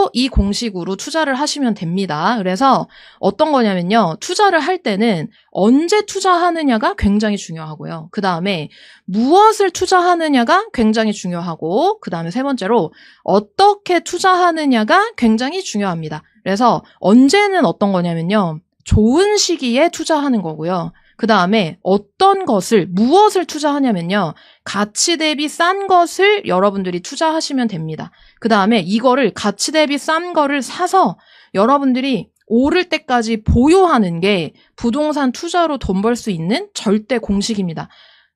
바로 이 공식으로 투자를 하시면 됩니다. 그래서 어떤 거냐면요. 투자를 할 때는 언제 투자하느냐가 굉장히 중요하고요. 그 다음에 무엇을 투자하느냐가 굉장히 중요하고, 그 다음에 세 번째로 어떻게 투자하느냐가 굉장히 중요합니다. 그래서 언제는 어떤 거냐면요. 좋은 시기에 투자하는 거고요. 그 다음에 어떤 것을, 무엇을 투자하냐면요. 가치 대비 싼 것을 여러분들이 투자하시면 됩니다. 그 다음에 이거를 가치 대비 싼 거를 사서 여러분들이 오를 때까지 보유하는 게 부동산 투자로 돈 벌 수 있는 절대 공식입니다.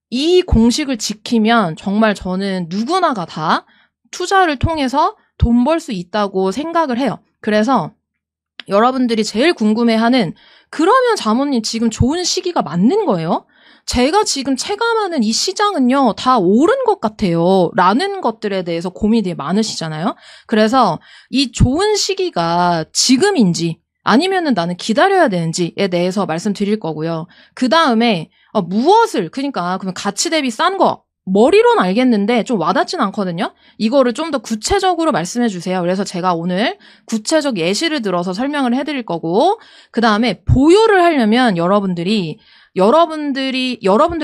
이 공식을 지키면 정말 저는 누구나가 다 투자를 통해서 돈 벌 수 있다고 생각을 해요. 그래서 여러분들이 제일 궁금해하는, 그러면 자모님 지금 좋은 시기가 맞는 거예요? 제가 지금 체감하는 이 시장은요, 다 오른 것 같아요. 라는 것들에 대해서 고민이 되게 많으시잖아요. 그래서 이 좋은 시기가 지금인지 아니면은 나는 기다려야 되는지에 대해서 말씀드릴 거고요. 그 다음에 무엇을, 그러니까 그러면 가치 대비 싼 거, 머리로는 알겠는데 좀 와닿진 않거든요. 이거를 좀 더 구체적으로 말씀해 주세요. 그래서 제가 오늘 구체적 예시를 들어서 설명을 해드릴 거고, 그 다음에 보유를 하려면 여러분들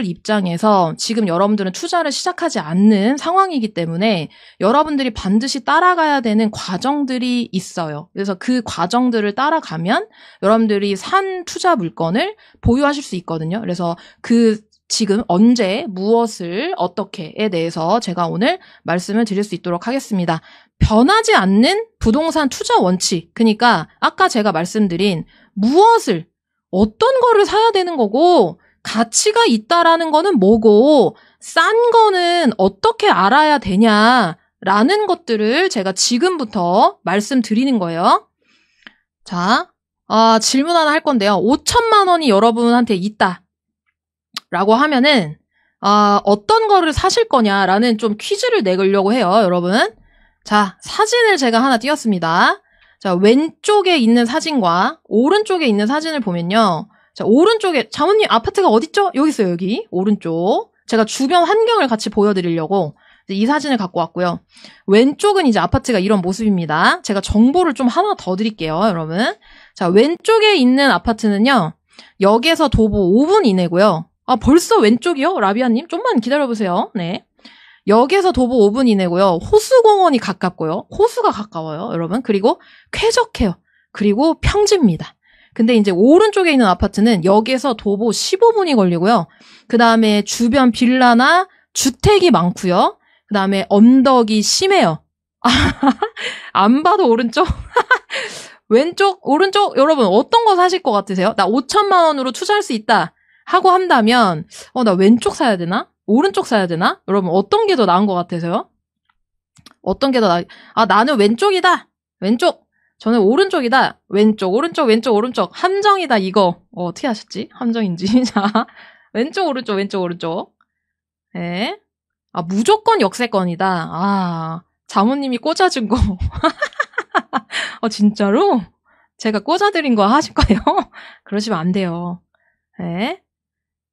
입장에서 지금 여러분들은 투자를 시작하지 않는 상황이기 때문에 여러분들이 반드시 따라가야 되는 과정들이 있어요. 그래서 그 과정들을 따라가면 여러분들이 산 투자 물건을 보유하실 수 있거든요. 그래서 지금 언제 무엇을 어떻게에 대해서 제가 오늘 말씀을 드릴 수 있도록 하겠습니다. 변하지 않는 부동산 투자 원칙, 그러니까 아까 제가 말씀드린 무엇을, 어떤 거를 사야 되는 거고, 가치가 있다라는 거는 뭐고, 싼 거는 어떻게 알아야 되냐라는 것들을 제가 지금부터 말씀드리는 거예요. 자, 질문 하나 할 건데요. 5천만 원이 여러분한테 있다 라고 하면은 어떤 거를 사실 거냐라는 좀 퀴즈를 내려고 해요, 여러분. 자, 사진을 제가 하나 띄웠습니다. 자, 왼쪽에 있는 사진과 오른쪽에 있는 사진을 보면요. 자, 오른쪽에, 자모님 아파트가 어딨죠? 여기 있어요, 여기. 오른쪽. 제가 주변 환경을 같이 보여드리려고 이 사진을 갖고 왔고요. 왼쪽은 이제 아파트가 이런 모습입니다. 제가 정보를 좀 하나 더 드릴게요, 여러분. 자, 왼쪽에 있는 아파트는요. 역에서 도보 5분 이내고요. 벌써 왼쪽이요? 라비아님? 좀만 기다려보세요. 네. 역에서 도보 5분 이내고요. 호수공원이 가깝고요. 호수가 가까워요, 여러분. 그리고 쾌적해요. 그리고 평지입니다. 근데 이제 오른쪽에 있는 아파트는 역에서 도보 15분이 걸리고요. 그 다음에 주변 빌라나 주택이 많고요. 그 다음에 언덕이 심해요. 안 봐도 오른쪽? 왼쪽, 오른쪽? 여러분 어떤 거 사실 것 같으세요? 나 5천만 원으로 투자할 수 있다 하고 한다면 나 왼쪽 사야 되나? 오른쪽 사야 되나? 여러분 어떤 게 더 나은 것 같으세요? 어떤 게 더 나는 왼쪽이다. 왼쪽. 저는 오른쪽이다. 왼쪽, 오른쪽, 왼쪽, 오른쪽. 함정이다, 이거. 어떻게 하셨지? 함정인지. 자, 왼쪽, 오른쪽, 왼쪽, 오른쪽. 네. 무조건 역세권이다. 자모님이 꽂아준 거. 진짜로? 제가 꽂아드린 거 하실 거예요? 그러시면 안 돼요. 네.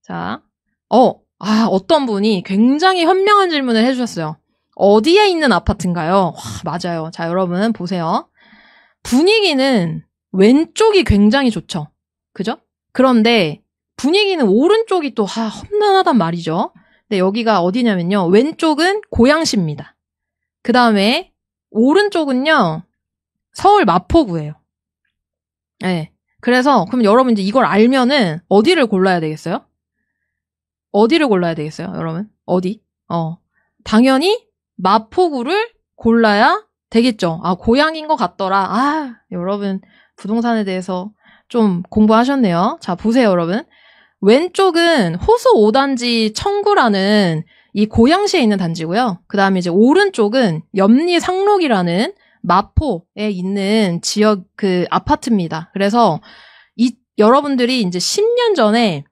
자, 어떤 분이 굉장히 현명한 질문을 해주셨어요. 어디에 있는 아파트인가요? 맞아요. 자, 여러분 보세요. 분위기는 왼쪽이 굉장히 좋죠. 그죠? 그런데 분위기는 오른쪽이 또 험난하단 말이죠. 근데 여기가 어디냐면요. 왼쪽은 고양시입니다. 그 다음에 오른쪽은요. 서울 마포구예요. 네. 그래서 그럼 여러분 이제 이걸 알면은 어디를 골라야 되겠어요? 어디를 골라야 되겠어요, 여러분? 어디? 당연히 마포구를 골라야 되겠죠. 고양인 것 같더라. 여러분 부동산에 대해서 좀 공부하셨네요. 자, 보세요, 여러분. 왼쪽은 호수 5단지 청구라는 이 고양시에 있는 단지고요. 그 다음에 이제 오른쪽은 염리 상록이라는 마포에 있는 지역 아파트입니다. 그래서 여러분들이 이제 10년 전에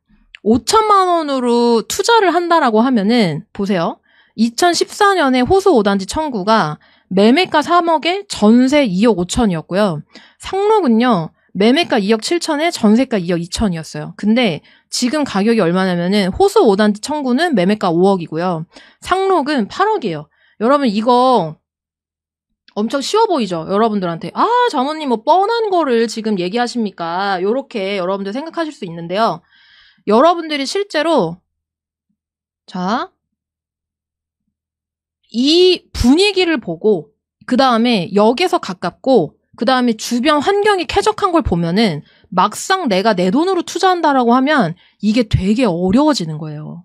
5천만 원으로 투자를 한다라고 하면은 보세요. 2014년에 호수 5단지 청구가 매매가 3억에 전세 2억 5천이었고요. 상록은요. 매매가 2억 7천에 전세가 2억 2천이었어요. 근데 지금 가격이 얼마냐면은 호수 5단지 청구는 매매가 5억이고요. 상록은 8억이에요. 여러분 이거 엄청 쉬워 보이죠? 여러분들한테. 아, 자모님 뭐 뻔한 거를 지금 얘기하십니까? 요렇게 여러분들 생각하실 수 있는데요. 여러분들이 실제로 자, 이 분위기를 보고 그 다음에 역에서 가깝고 그 다음에 주변 환경이 쾌적한 걸 보면은 막상 내가 내 돈으로 투자한다라고 하면 이게 되게 어려워지는 거예요.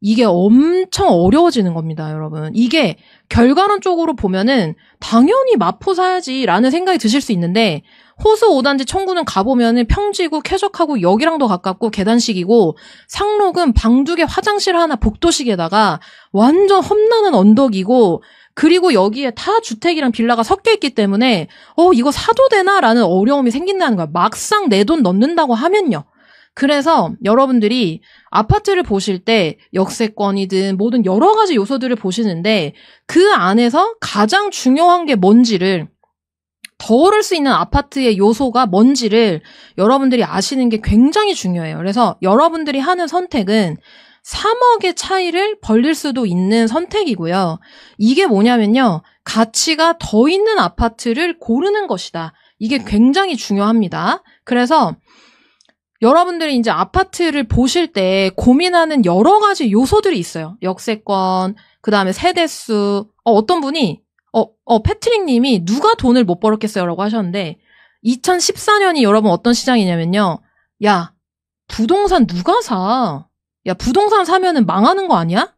이게 엄청 어려워지는 겁니다, 여러분. 이게 결과론적으로 보면은 당연히 마포 사야지라는 생각이 드실 수 있는데 호수 5단지 청구는 가보면은 평지고 쾌적하고 역이랑도 가깝고 계단식이고 상록은 방 2개 화장실 하나 복도식에다가 완전 험난한 언덕이고 그리고 여기에 다 주택이랑 빌라가 섞여 있기 때문에 이거 사도 되나라는 어려움이 생긴다는 거야. 막상 내 돈 넣는다고 하면요. 그래서 여러분들이 아파트를 보실 때 역세권이든 모든 여러 가지 요소들을 보시는데 그 안에서 가장 중요한 게 뭔지를 더 오를 수 있는 아파트의 요소가 뭔지를 여러분들이 아시는 게 굉장히 중요해요. 그래서 여러분들이 하는 선택은 3억의 차이를 벌릴 수도 있는 선택이고요. 이게 뭐냐면요. 가치가 더 있는 아파트를 고르는 것이다. 이게 굉장히 중요합니다. 그래서 여러분들이 이제 아파트를 보실 때 고민하는 여러 가지 요소들이 있어요. 역세권, 그 다음에 세대수. 어떤 분이, 패트릭 님이 누가 돈을 못 벌었겠어요? 라고 하셨는데, 2014년이 여러분 어떤 시장이냐면요. 야, 부동산 누가 사? 야, 부동산 사면은 망하는 거 아니야?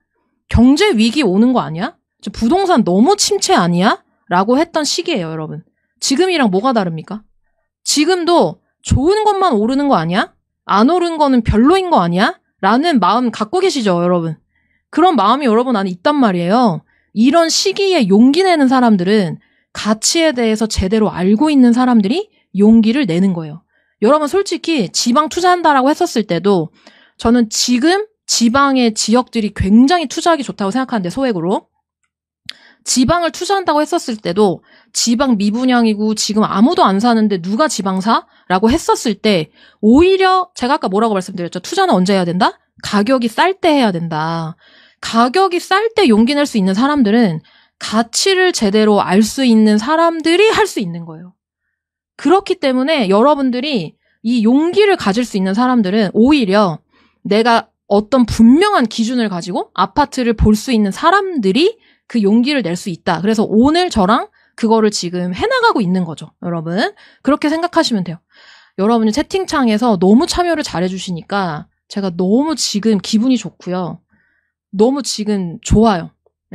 경제 위기 오는 거 아니야? 부동산 너무 침체 아니야? 라고 했던 시기예요, 여러분. 지금이랑 뭐가 다릅니까? 지금도 좋은 것만 오르는 거 아니야? 안 오른 거는 별로인 거 아니야? 라는 마음 갖고 계시죠, 여러분? 그런 마음이 여러분 안에 있단 말이에요. 이런 시기에 용기 내는 사람들은 가치에 대해서 제대로 알고 있는 사람들이 용기를 내는 거예요. 여러분 솔직히 지방 투자한다라고 했었을 때도 저는 지금 지방의 지역들이 굉장히 투자하기 좋다고 생각하는데 소액으로. 지방을 투자한다고 했었을 때도 지방 미분양이고 지금 아무도 안 사는데 누가 지방 사? 라고 했었을 때 오히려 제가 아까 뭐라고 말씀드렸죠? 투자는 언제 해야 된다? 가격이 쌀 때 해야 된다. 가격이 쌀 때 용기 낼 수 있는 사람들은 가치를 제대로 알 수 있는 사람들이 할 수 있는 거예요. 그렇기 때문에 여러분들이 이 용기를 가질 수 있는 사람들은 오히려 내가 어떤 분명한 기준을 가지고 아파트를 볼 수 있는 사람들이 그 용기를 낼 수 있다. 그래서 오늘 저랑 그거를 지금 해나가고 있는 거죠. 여러분. 그렇게 생각하시면 돼요. 여러분이 채팅창에서 너무 참여를 잘해주시니까 제가 너무 지금 기분이 좋고요. 너무 지금 좋아요.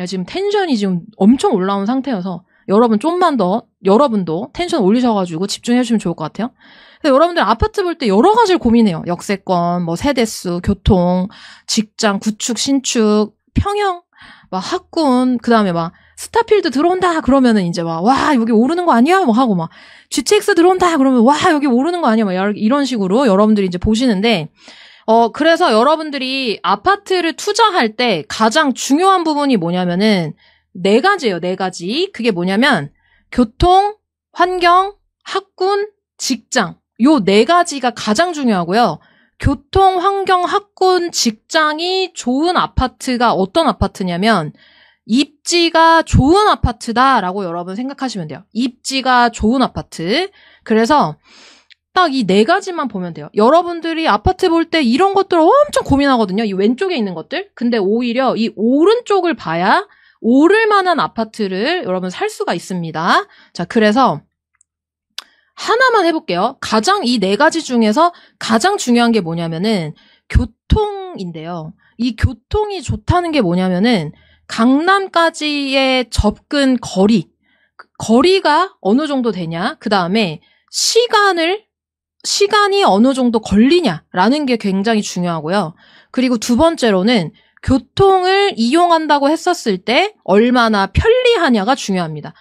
지금 텐션이 지금 엄청 올라온 상태여서 여러분 좀만 더 여러분도 텐션 올리셔가지고 집중해주시면 좋을 것 같아요. 근데 여러분들 아파트 볼 때 여러 가지를 고민해요. 역세권, 뭐 세대수, 교통, 직장, 구축, 신축, 평형, 막 학군, 그 다음에 막 스타필드 들어온다 그러면은 이제 막 와 여기 오르는 거 아니야? 뭐 하고 막 GTX 들어온다 그러면 와 여기 오르는 거 아니야? 막 이런 식으로 여러분들이 이제 보시는데 그래서 여러분들이 아파트를 투자할 때 가장 중요한 부분이 뭐냐면은 4가지예요. 4가지. 그게 뭐냐면 교통, 환경, 학군, 직장. 요 4가지가 가장 중요하고요. 교통, 환경, 학군, 직장이 좋은 아파트가 어떤 아파트냐면 입지가 좋은 아파트다라고 여러분 생각하시면 돼요. 입지가 좋은 아파트. 그래서 딱 이 4가지만 보면 돼요. 여러분들이 아파트 볼 때 이런 것들을 엄청 고민하거든요. 이 왼쪽에 있는 것들. 근데 오히려 이 오른쪽을 봐야 오를 만한 아파트를 여러분 살 수가 있습니다. 자, 그래서 하나만 해볼게요. 가장 이 4가지 중에서 가장 중요한 게 뭐냐면은 교통인데요. 이 교통이 좋다는 게 뭐냐면은 강남까지의 접근 거리가 어느 정도 되냐, 그 다음에 시간이 어느 정도 걸리냐라는 게 굉장히 중요하고요. 그리고 2번째로는 교통을 이용한다고 했었을 때 얼마나 편리하냐가 중요합니다.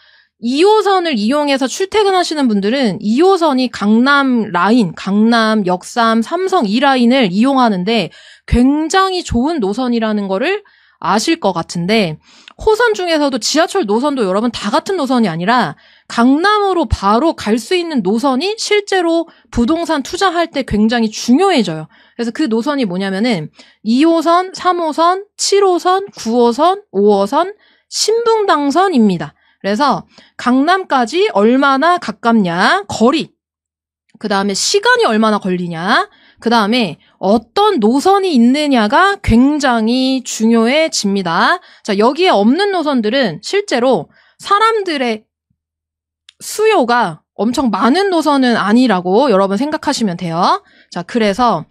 2호선을 이용해서 출퇴근하시는 분들은 2호선이 강남 라인, 강남, 역삼, 삼성 이 라인을 이용하는데 굉장히 좋은 노선이라는 거를 아실 것 같은데 호선 중에서도 지하철 노선도 여러분 다 같은 노선이 아니라 강남으로 바로 갈 수 있는 노선이 실제로 부동산 투자할 때 굉장히 중요해져요. 그래서 그 노선이 뭐냐면은 2호선, 3호선, 7호선, 9호선, 5호선, 신분당선입니다. 그래서 강남까지 얼마나 가깝냐, 거리. 그 다음에 시간이 얼마나 걸리냐. 그 다음에 어떤 노선이 있느냐가 굉장히 중요해집니다. 자, 여기에 없는 노선들은 실제로 사람들의 수요가 엄청 많은 노선은 아니라고 여러분 생각하시면 돼요. 자, 그래서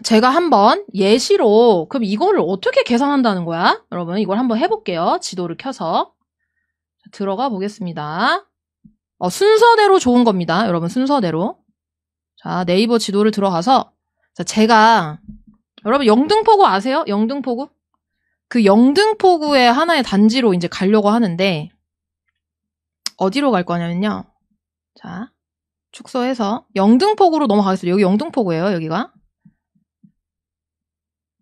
제가 한번 예시로 그럼 이거를 어떻게 계산한다는 거야? 여러분 이걸 한번 해볼게요. 지도를 켜서 들어가 보겠습니다. 순서대로 좋은 겁니다. 여러분 순서대로. 자, 네이버 지도를 들어가서 자, 제가 여러분 영등포구 아세요? 영등포구? 그 영등포구의 하나의 단지로 이제 가려고 하는데 어디로 갈 거냐면요. 자, 축소해서 영등포구로 넘어가겠습니다. 여기 영등포구예요. 여기가.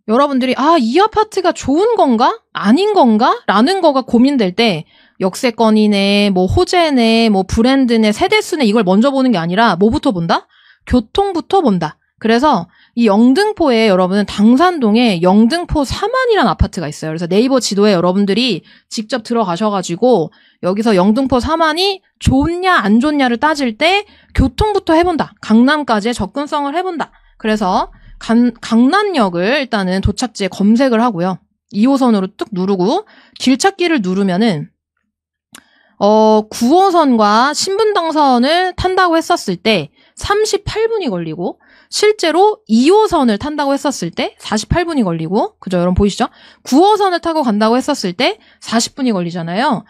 여러분들이 이 아파트가 좋은 건가? 아닌 건가? 라는 거가 고민될 때 역세권이네, 뭐 호재네, 뭐 브랜드네, 세대수네 이걸 먼저 보는 게 아니라 뭐부터 본다? 교통부터 본다. 그래서 이 영등포에 여러분 당산동에 영등포 3안이라는 아파트가 있어요. 그래서 네이버 지도에 여러분들이 직접 들어가셔가지고 여기서 영등포 3안이 좋냐 안 좋냐를 따질 때 교통부터 해본다. 강남까지의 접근성을 해본다. 그래서 강남역을 일단은 도착지에 검색을 하고요. 2호선으로 뚝 누르고 길찾기를 누르면은 9호선과 신분당선을 탄다고 했었을 때 38분이 걸리고 실제로 2호선을 탄다고 했었을 때 48분이 걸리고 그죠? 여러분 보이시죠? 9호선을 타고 간다고 했었을 때 40분이 걸리잖아요.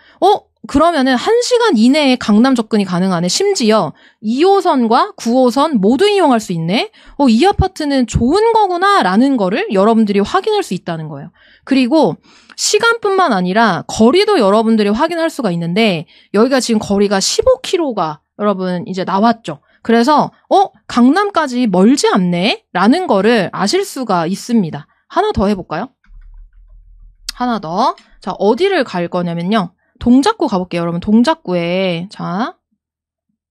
그러면은 1시간 이내에 강남 접근이 가능하네. 심지어 2호선과 9호선 모두 이용할 수 있네. 이 아파트는 좋은 거구나 라는 거를 여러분들이 확인할 수 있다는 거예요. 그리고 시간뿐만 아니라 거리도 여러분들이 확인할 수가 있는데 여기가 지금 거리가 15km가 여러분 이제 나왔죠. 그래서 강남까지 멀지 않네 라는 거를 아실 수가 있습니다. 하나 더 해볼까요? 하나 더. 자, 어디를 갈 거냐면요. 동작구 가볼게요. 여러분 동작구에 자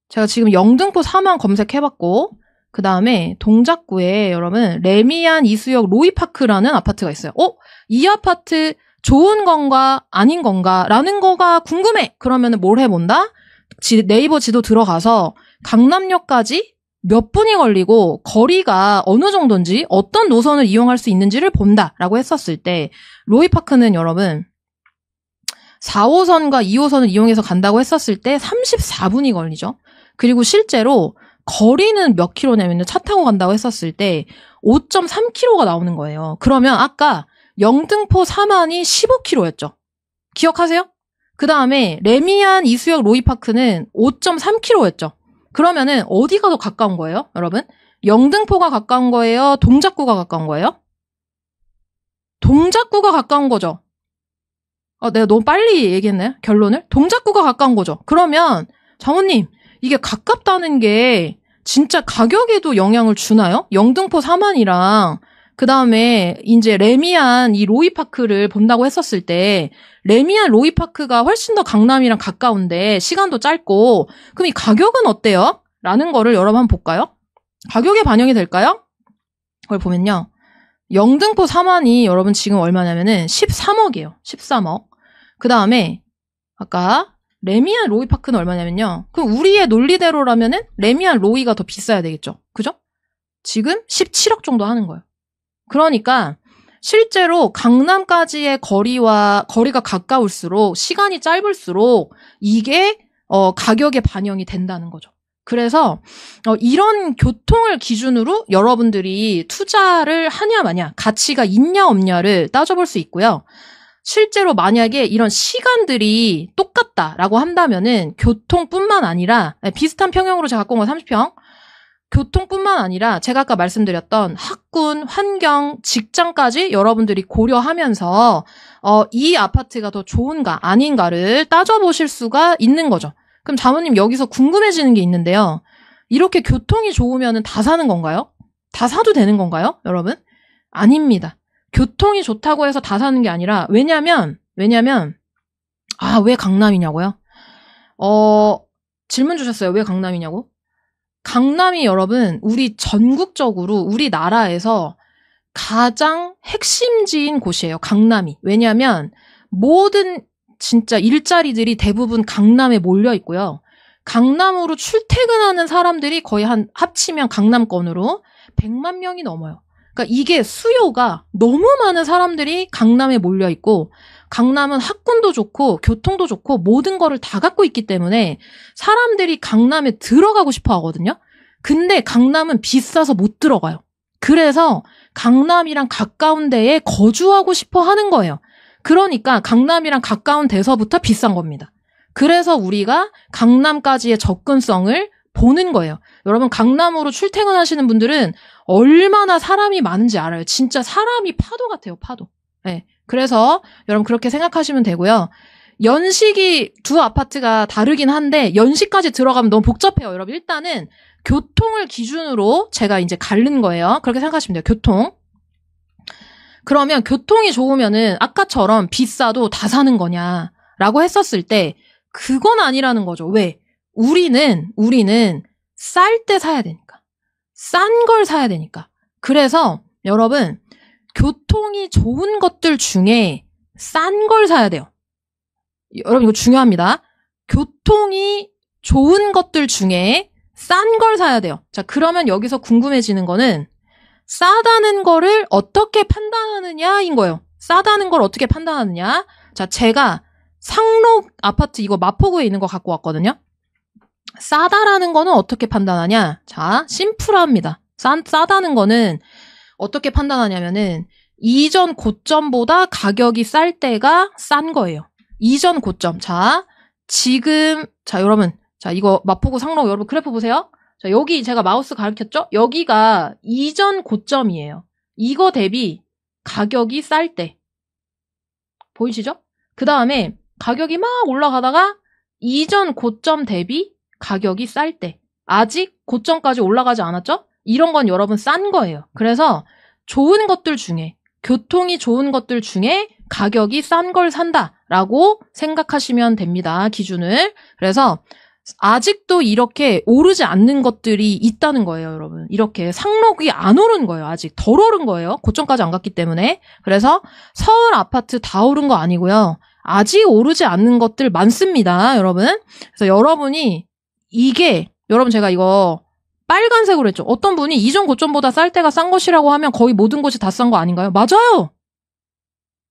제가 지금 영등포 3안 검색해봤고 그 다음에 동작구에 여러분 레미안 이수역 로이파크라는 아파트가 있어요. 이 아파트 좋은 건가 아닌 건가 라는 거가 궁금해. 그러면 뭘 해본다? 네이버 지도 들어가서 강남역까지 몇 분이 걸리고 거리가 어느 정도인지 어떤 노선을 이용할 수 있는지를 본다라고 했었을 때 로이파크는 여러분 4호선과 2호선을 이용해서 간다고 했었을 때 34분이 걸리죠. 그리고 실제로 거리는 몇 킬로냐면 차 타고 간다고 했었을 때 5.3km가 나오는 거예요. 그러면 아까 영등포 3안이 15km였죠. 기억하세요? 그 다음에 레미안 이수역 로이파크는 5.3km였죠. 그러면은 어디가 더 가까운 거예요, 여러분? 영등포가 가까운 거예요? 동작구가 가까운 거예요? 동작구가 가까운 거죠. 내가 너무 빨리 얘기했나요? 결론을? 동작구가 가까운 거죠. 그러면 장모님 이게 가깝다는 게 진짜 가격에도 영향을 주나요? 영등포 3안이랑 그 다음에 이제 레미안 이 로이파크를 본다고 했었을 때 레미안 로이파크가 훨씬 더 강남이랑 가까운데 시간도 짧고 그럼 이 가격은 어때요? 라는 거를 여러분 한번 볼까요? 가격에 반영이 될까요? 그걸 보면요. 영등포 3안이 여러분 지금 얼마냐면은 13억이에요. 13억. 그 다음에 아까 레미안 로이파크는 얼마냐면요. 그럼 우리의 논리대로라면은 레미안 로이가 더 비싸야 되겠죠. 그죠? 지금 17억 정도 하는 거예요. 그러니까 실제로 강남까지의 거리가 가까울수록 시간이 짧을수록 이게 가격에 반영이 된다는 거죠. 그래서 이런 교통을 기준으로 여러분들이 투자를 하냐 마냐, 가치가 있냐 없냐를 따져볼 수 있고요. 실제로 만약에 이런 시간들이 똑같다라고 한다면은 교통뿐만 아니라 비슷한 평형으로 제가 갖고 온 거 30평 교통뿐만 아니라 제가 아까 말씀드렸던 학군, 환경, 직장까지 여러분들이 고려하면서 이 아파트가 더 좋은가 아닌가를 따져보실 수가 있는 거죠. 그럼 자모님 여기서 궁금해지는 게 있는데요. 이렇게 교통이 좋으면 다 사는 건가요? 다 사도 되는 건가요? 여러분? 아닙니다. 교통이 좋다고 해서 다 사는 게 아니라 왜냐면 왜 강남이냐고요? 질문 주셨어요. 왜 강남이냐고? 강남이 여러분 우리 전국적으로 우리나라에서 가장 핵심지인 곳이에요. 강남이. 왜냐하면 모든 진짜 일자리들이 대부분 강남에 몰려 있고요. 강남으로 출퇴근하는 사람들이 거의 합치면 강남권으로 100만 명이 넘어요. 그러니까 이게 수요가 너무 많은 사람들이 강남에 몰려 있고, 강남은 학군도 좋고 교통도 좋고 모든 거를 다 갖고 있기 때문에 사람들이 강남에 들어가고 싶어 하거든요. 근데 강남은 비싸서 못 들어가요. 그래서 강남이랑 가까운 데에 거주하고 싶어 하는 거예요. 그러니까 강남이랑 가까운 데서부터 비싼 겁니다. 그래서 우리가 강남까지의 접근성을 보는 거예요. 여러분, 강남으로 출퇴근하시는 분들은 얼마나 사람이 많은지 알아요. 진짜 사람이 파도 같아요, 파도. 네. 그래서 여러분 그렇게 생각하시면 되고요. 연식이 두 아파트가 다르긴 한데 연식까지 들어가면 너무 복잡해요. 여러분 일단은 교통을 기준으로 제가 이제 가른 거예요. 그렇게 생각하시면 돼요. 교통. 그러면 교통이 좋으면은 아까처럼 비싸도 다 사는 거냐라고 했었을 때 그건 아니라는 거죠. 왜? 우리는 쌀 때 사야 되니까. 싼 걸 사야 되니까. 그래서 여러분 교통이 좋은 것들 중에 싼 걸 사야 돼요. 여러분 이거 중요합니다. 교통이 좋은 것들 중에 싼 걸 사야 돼요. 자, 그러면 여기서 궁금해지는 거는 싸다는 거를 어떻게 판단하느냐인 거예요. 싸다는 걸 어떻게 판단하느냐. 자, 제가 상록 아파트 이거 마포구에 있는 거 갖고 왔거든요. 싸다라는 거는 어떻게 판단하냐. 자, 심플합니다. 싸다는 거는 어떻게 판단하냐면은 이전 고점보다 가격이 쌀 때가 싼 거예요. 이전 고점. 자, 지금 여러분, 자, 이거 마포구 상록 여러분 그래프 보세요. 자, 여기 제가 마우스 가리켰죠? 여기가 이전 고점이에요. 이거 대비 가격이 쌀 때. 보이시죠? 그 다음에 가격이 막 올라가다가 이전 고점 대비 가격이 쌀 때. 아직 고점까지 올라가지 않았죠? 이런 건 여러분 싼 거예요. 그래서 좋은 것들 중에, 교통이 좋은 것들 중에 가격이 싼 걸 산다라고 생각하시면 됩니다. 기준을. 그래서 아직도 이렇게 오르지 않는 것들이 있다는 거예요, 여러분. 이렇게 상록이 안 오른 거예요. 아직 덜 오른 거예요. 고점까지 안 갔기 때문에. 그래서 서울 아파트 다 오른 거 아니고요. 아직 오르지 않는 것들 많습니다, 여러분. 그래서 여러분이 여러분 제가 이거 빨간색으로 했죠. 어떤 분이 이전 고점보다 쌀 때가 싼 것이라고 하면 거의 모든 것이 다 싼 거 아닌가요? 맞아요.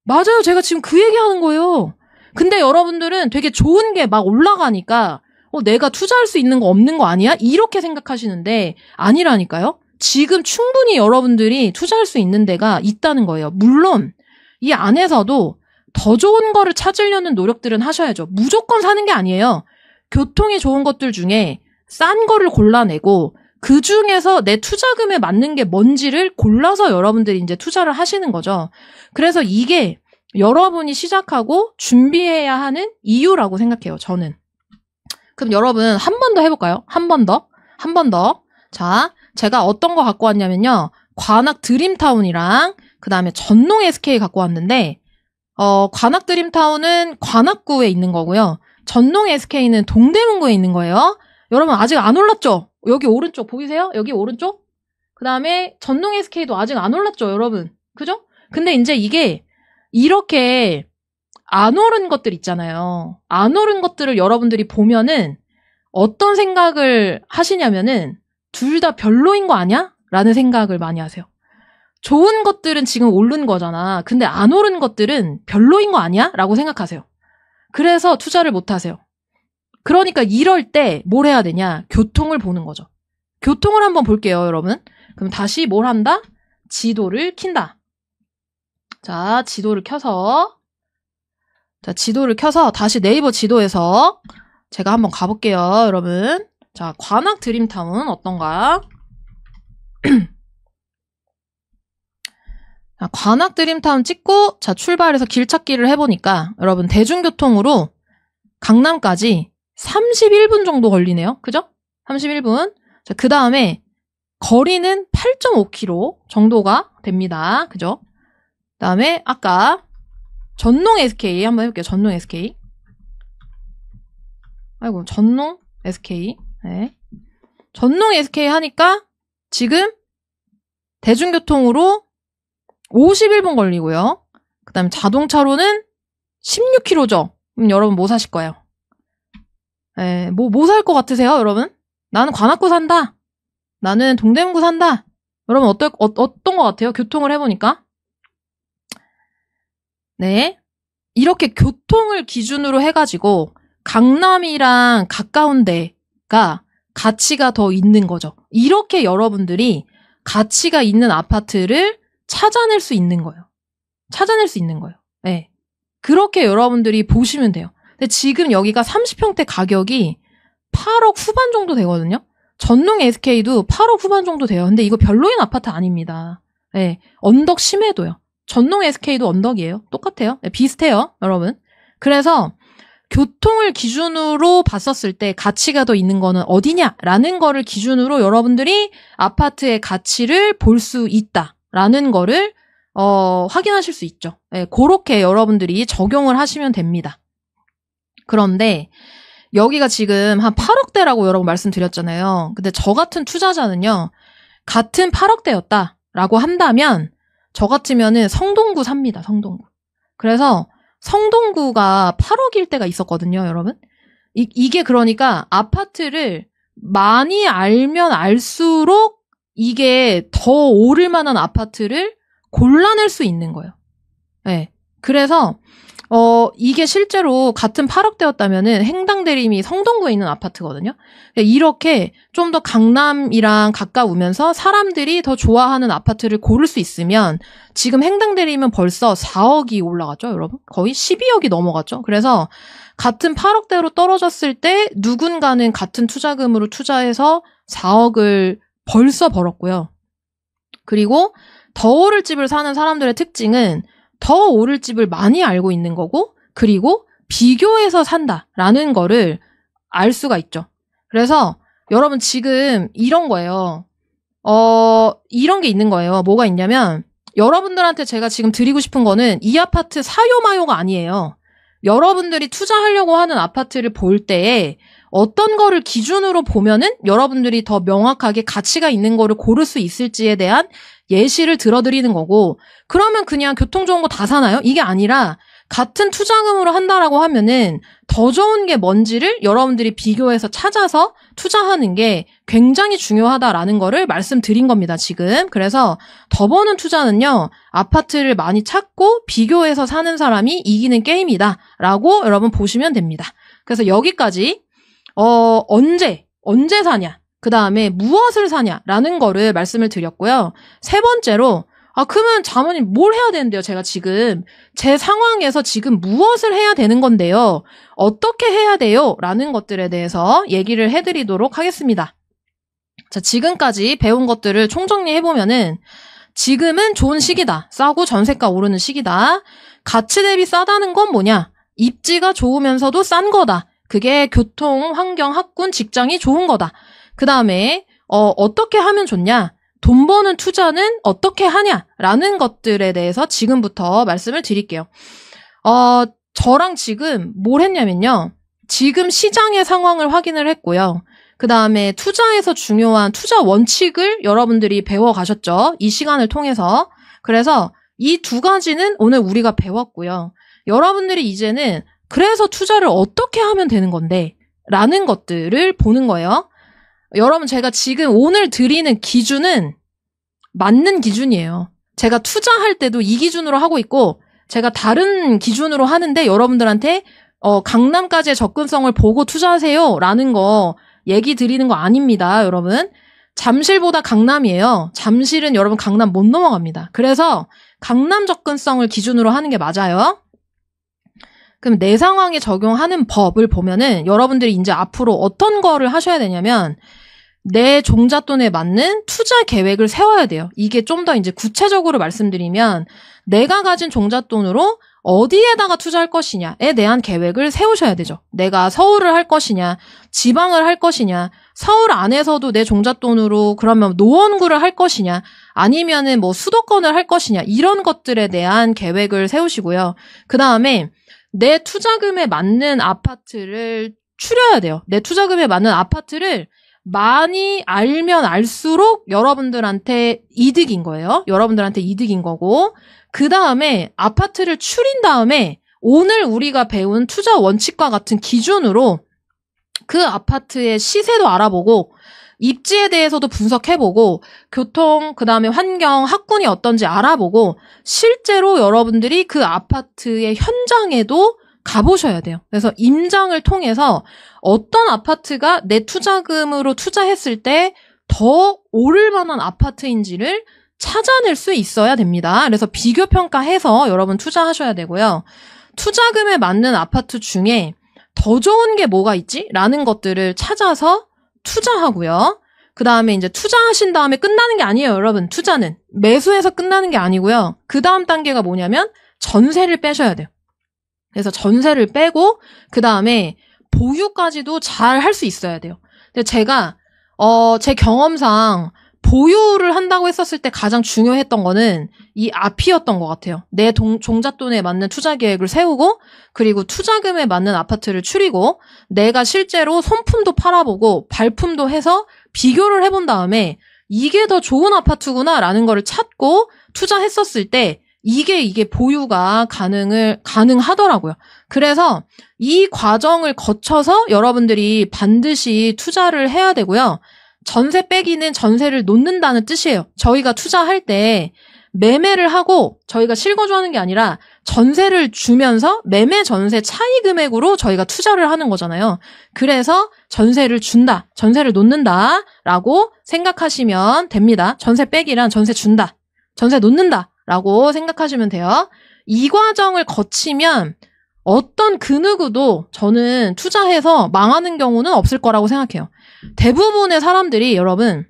맞아요. 제가 지금 그 얘기하는 거예요. 근데 여러분들은 되게 좋은 게 막 올라가니까 내가 투자할 수 있는 거 없는 거 아니야? 이렇게 생각하시는데 아니라니까요. 지금 충분히 여러분들이 투자할 수 있는 데가 있다는 거예요. 물론 이 안에서도 더 좋은 거를 찾으려는 노력들은 하셔야죠. 무조건 사는 게 아니에요. 교통이 좋은 것들 중에 싼 거를 골라내고 그 중에서 내 투자금에 맞는 게 뭔지를 골라서 여러분들이 이제 투자를 하시는 거죠. 그래서 이게 여러분이 시작하고 준비해야 하는 이유라고 생각해요, 저는. 그럼 여러분 한 번 더 해볼까요? 한 번 더. 자, 제가 어떤 거 갖고 왔냐면요. 관악 드림타운이랑 그 다음에 전농 SK 갖고 왔는데 관악 드림타운은 관악구에 있는 거고요. 전농 SK는 동대문구에 있는 거예요. 여러분 아직 안 올랐죠? 여기 오른쪽 보이세요? 여기 오른쪽? 그 다음에 전농 SK도 아직 안 올랐죠, 여러분. 그죠? 근데 이제 이게 이렇게 안 오른 것들 있잖아요. 안 오른 것들을 여러분들이 보면은 어떤 생각을 하시냐면은 둘 다 별로인 거 아니야? 라는 생각을 많이 하세요. 좋은 것들은 지금 오른 거잖아. 근데 안 오른 것들은 별로인 거 아니야? 라고 생각하세요. 그래서 투자를 못 하세요. 그러니까 이럴 때 뭘 해야 되냐? 교통을 보는 거죠. 교통을 한번 볼게요, 여러분. 그럼 다시 뭘 한다? 지도를 킨다. 자, 지도를 켜서 다시 네이버 지도에서 제가 한번 가볼게요, 여러분. 자, 관악 드림타운 어떤가? 자, 관악 드림타운 찍고 자, 출발해서 길 찾기를 해보니까 여러분 대중교통으로 강남까지 31분 정도 걸리네요. 그죠? 31분. 자, 그 다음에 거리는 8.5km 정도가 됩니다. 그죠? 그 다음에 아까 전농 SK 한번 해볼게요. 전농 SK. 아이고, 전농 SK. 네. 전농 SK 하니까 지금 대중교통으로 51분 걸리고요. 그 다음에 자동차로는 16km죠. 그럼 여러분 뭐 사실 거예요? 뭐 살 것 같으세요, 여러분? 나는 관악구 산다. 나는 동대문구 산다. 여러분 어떤 것 같아요? 교통을 해보니까. 네. 이렇게 교통을 기준으로 해가지고 강남이랑 가까운 데가 가치가 더 있는 거죠. 이렇게 여러분들이 가치가 있는 아파트를 찾아낼 수 있는 거예요. 찾아낼 수 있는 거예요. 네. 그렇게 여러분들이 보시면 돼요. 근데 지금 여기가 30평대 가격이 8억 후반 정도 되거든요. 전농 SK도 8억 후반 정도 돼요. 근데 이거 별로인 아파트 아닙니다. 네. 언덕 심해도요. 전농 SK도 언덕이에요. 똑같아요. 네, 비슷해요, 여러분. 그래서 교통을 기준으로 봤었을 때 가치가 더 있는 거는 어디냐라는 거를 기준으로 여러분들이 아파트의 가치를 볼 수 있다라는 거를 확인하실 수 있죠. 네, 그렇게 여러분들이 적용을 하시면 됩니다. 그런데 여기가 지금 한 8억대라고 여러분 말씀드렸잖아요. 근데 저 같은 투자자는요. 같은 8억대였다라고 한다면 저 같으면은 성동구 삽니다. 성동구. 그래서 성동구가 8억일 때가 있었거든요, 여러분. 이게 그러니까 아파트를 많이 알면 알수록 이게 더 오를 만한 아파트를 골라낼 수 있는 거예요. 네. 그래서 이게 실제로 같은 8억대였다면은 행당대림이 성동구에 있는 아파트거든요. 이렇게 좀 더 강남이랑 가까우면서 사람들이 더 좋아하는 아파트를 고를 수 있으면 지금 행당대림은 벌써 4억이 올라갔죠, 여러분? 거의 12억이 넘어갔죠. 그래서 같은 8억대로 떨어졌을 때 누군가는 같은 투자금으로 투자해서 4억을 벌써 벌었고요. 그리고 더 오를 집을 사는 사람들의 특징은 더 오를 집을 많이 알고 있는 거고, 그리고 비교해서 산다라는 거를 알 수가 있죠. 그래서 여러분 지금 이런 거예요. 이런 게 있는 거예요. 뭐가 있냐면 여러분들한테 제가 지금 드리고 싶은 거는 이 아파트 사요 마요가 아니에요. 여러분들이 투자하려고 하는 아파트를 볼 때에 어떤 거를 기준으로 보면은 여러분들이 더 명확하게 가치가 있는 거를 고를 수 있을지에 대한 예시를 들어드리는 거고, 그러면 그냥 교통 좋은 거 다 사나요? 이게 아니라 같은 투자금으로 한다라고 하면은 더 좋은 게 뭔지를 여러분들이 비교해서 찾아서 투자하는 게 굉장히 중요하다라는 거를 말씀드린 겁니다, 지금. 그래서 더 버는 투자는요, 아파트를 많이 찾고 비교해서 사는 사람이 이기는 게임이다라고 여러분 보시면 됩니다. 그래서 여기까지 언제 사냐, 그 다음에 무엇을 사냐라는 거를 말씀을 드렸고요. 세 번째로, 그러면 자모님 뭘 해야 되는데요? 제가 지금 제 상황에서 지금 무엇을 해야 되는 건데요? 어떻게 해야 돼요? 라는 것들에 대해서 얘기를 해드리도록 하겠습니다. 자, 지금까지 배운 것들을 총정리해보면은 지금은 좋은 시기다. 싸고 전세가 오르는 시기다. 가치 대비 싸다는 건 뭐냐? 입지가 좋으면서도 싼 거다. 그게 교통, 환경, 학군, 직장이 좋은 거다. 그 다음에 어떻게 하면 좋냐? 돈 버는 투자는 어떻게 하냐라는 것들에 대해서 지금부터 말씀을 드릴게요. 저랑 지금 뭘 했냐면요. 지금 시장의 상황을 확인을 했고요. 그 다음에 투자에서 중요한 투자 원칙을 여러분들이 배워가셨죠. 이 시간을 통해서. 그래서 이 두 가지는 오늘 우리가 배웠고요. 여러분들이 이제는 그래서 투자를 어떻게 하면 되는 건데 라는 것들을 보는 거예요. 여러분 제가 지금 오늘 드리는 기준은 맞는 기준이에요. 제가 투자할 때도 이 기준으로 하고 있고 제가 다른 기준으로 하는데 여러분들한테 강남까지의 접근성을 보고 투자하세요 라는 거 얘기 드리는 거 아닙니다. 여러분 잠실보다 강남이에요. 잠실은 여러분 강남 못 넘어갑니다. 그래서 강남 접근성을 기준으로 하는 게 맞아요. 그럼 내 상황에 적용하는 법을 보면은 여러분들이 이제 앞으로 어떤 거를 하셔야 되냐면 내 종잣돈에 맞는 투자 계획을 세워야 돼요. 이게 좀 더 이제 구체적으로 말씀드리면 내가 가진 종잣돈으로 어디에다가 투자할 것이냐에 대한 계획을 세우셔야 되죠. 내가 서울을 할 것이냐, 지방을 할 것이냐, 서울 안에서도 내 종잣돈으로 그러면 노원구를 할 것이냐, 아니면은 뭐 수도권을 할 것이냐, 이런 것들에 대한 계획을 세우시고요. 그 다음에 내 투자금에 맞는 아파트를 추려야 돼요. 내 투자금에 맞는 아파트를 많이 알면 알수록 여러분들한테 이득인 거예요. 여러분들한테 이득인 거고, 그 다음에 아파트를 추린 다음에 오늘 우리가 배운 투자 원칙과 같은 기준으로 그 아파트의 시세도 알아보고 입지에 대해서도 분석해보고 교통, 그 다음에 환경, 학군이 어떤지 알아보고 실제로 여러분들이 그 아파트의 현장에도 가보셔야 돼요. 그래서 임장을 통해서 어떤 아파트가 내 투자금으로 투자했을 때 더 오를 만한 아파트인지를 찾아낼 수 있어야 됩니다. 그래서 비교평가해서 여러분 투자하셔야 되고요. 투자금에 맞는 아파트 중에 더 좋은 게 뭐가 있지? 라는 것들을 찾아서 투자하고요. 그 다음에 이제 투자하신 다음에 끝나는 게 아니에요, 여러분. 투자는. 매수해서 끝나는 게 아니고요. 그 다음 단계가 뭐냐면 전세를 빼셔야 돼요. 그래서 전세를 빼고 그 다음에 보유까지도 잘 할 수 있어야 돼요. 근데 제가 제 경험상 보유를 한다고 했었을 때 가장 중요했던 거는 이 앞이었던 것 같아요. 내 종잣돈에 맞는 투자 계획을 세우고 그리고 투자금에 맞는 아파트를 추리고 내가 실제로 손품도 팔아보고 발품도 해서 비교를 해본 다음에 이게 더 좋은 아파트구나라는 거를 찾고 투자했었을 때 이게 보유가 가능하더라고요. 그래서 이 과정을 거쳐서 여러분들이 반드시 투자를 해야 되고요. 전세 빼기는 전세를 놓는다는 뜻이에요. 저희가 투자할 때 매매를 하고 저희가 실거주하는 게 아니라 전세를 주면서 매매 전세 차이 금액으로 저희가 투자를 하는 거잖아요. 그래서 전세를 준다, 전세를 놓는다라고 생각하시면 됩니다. 전세 빼기란 전세 준다, 전세 놓는다라고 생각하시면 돼요. 이 과정을 거치면 어떤 그 누구도 저는 투자해서 망하는 경우는 없을 거라고 생각해요. 대부분의 사람들이 여러분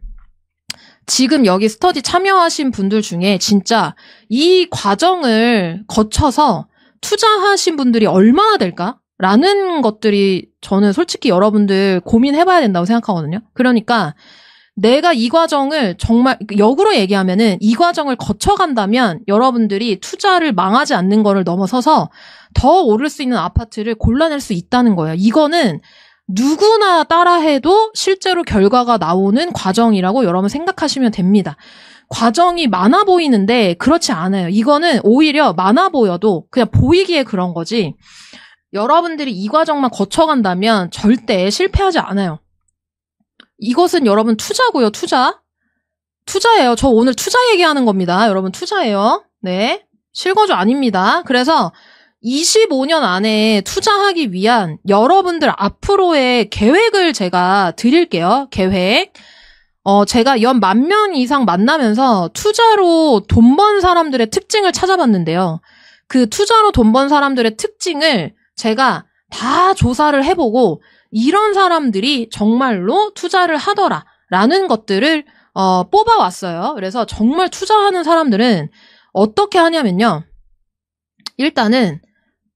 지금 여기 스터디 참여하신 분들 중에 진짜 이 과정을 거쳐서 투자하신 분들이 얼마나 될까라는 것들이 저는 솔직히 여러분들 고민해봐야 된다고 생각하거든요. 그러니까 내가 이 과정을 정말 역으로 얘기하면은 이 과정을 거쳐간다면 여러분들이 투자를 망하지 않는 거를 넘어서서 더 오를 수 있는 아파트를 골라낼 수 있다는 거예요. 이거는 누구나 따라해도 실제로 결과가 나오는 과정이라고 여러분 생각하시면 됩니다. 과정이 많아 보이는데 그렇지 않아요. 이거는 오히려 많아 보여도 그냥 보이기에 그런 거지. 여러분들이 이 과정만 거쳐간다면 절대 실패하지 않아요. 이것은 여러분 투자고요, 투자. 투자예요. 저 오늘 투자 얘기하는 겁니다. 여러분 투자예요. 네. 실거주 아닙니다. 그래서 25년 안에 투자하기 위한 여러분들 앞으로의 계획을 제가 드릴게요. 계획. 제가 연 10,000명 이상 만나면서 투자로 돈 번 사람들의 특징을 찾아봤는데요. 그 투자로 돈 번 사람들의 특징을 제가 다 조사를 해보고 이런 사람들이 정말로 투자를 하더라라는 것들을 뽑아왔어요. 그래서 정말 투자하는 사람들은 어떻게 하냐면요. 일단은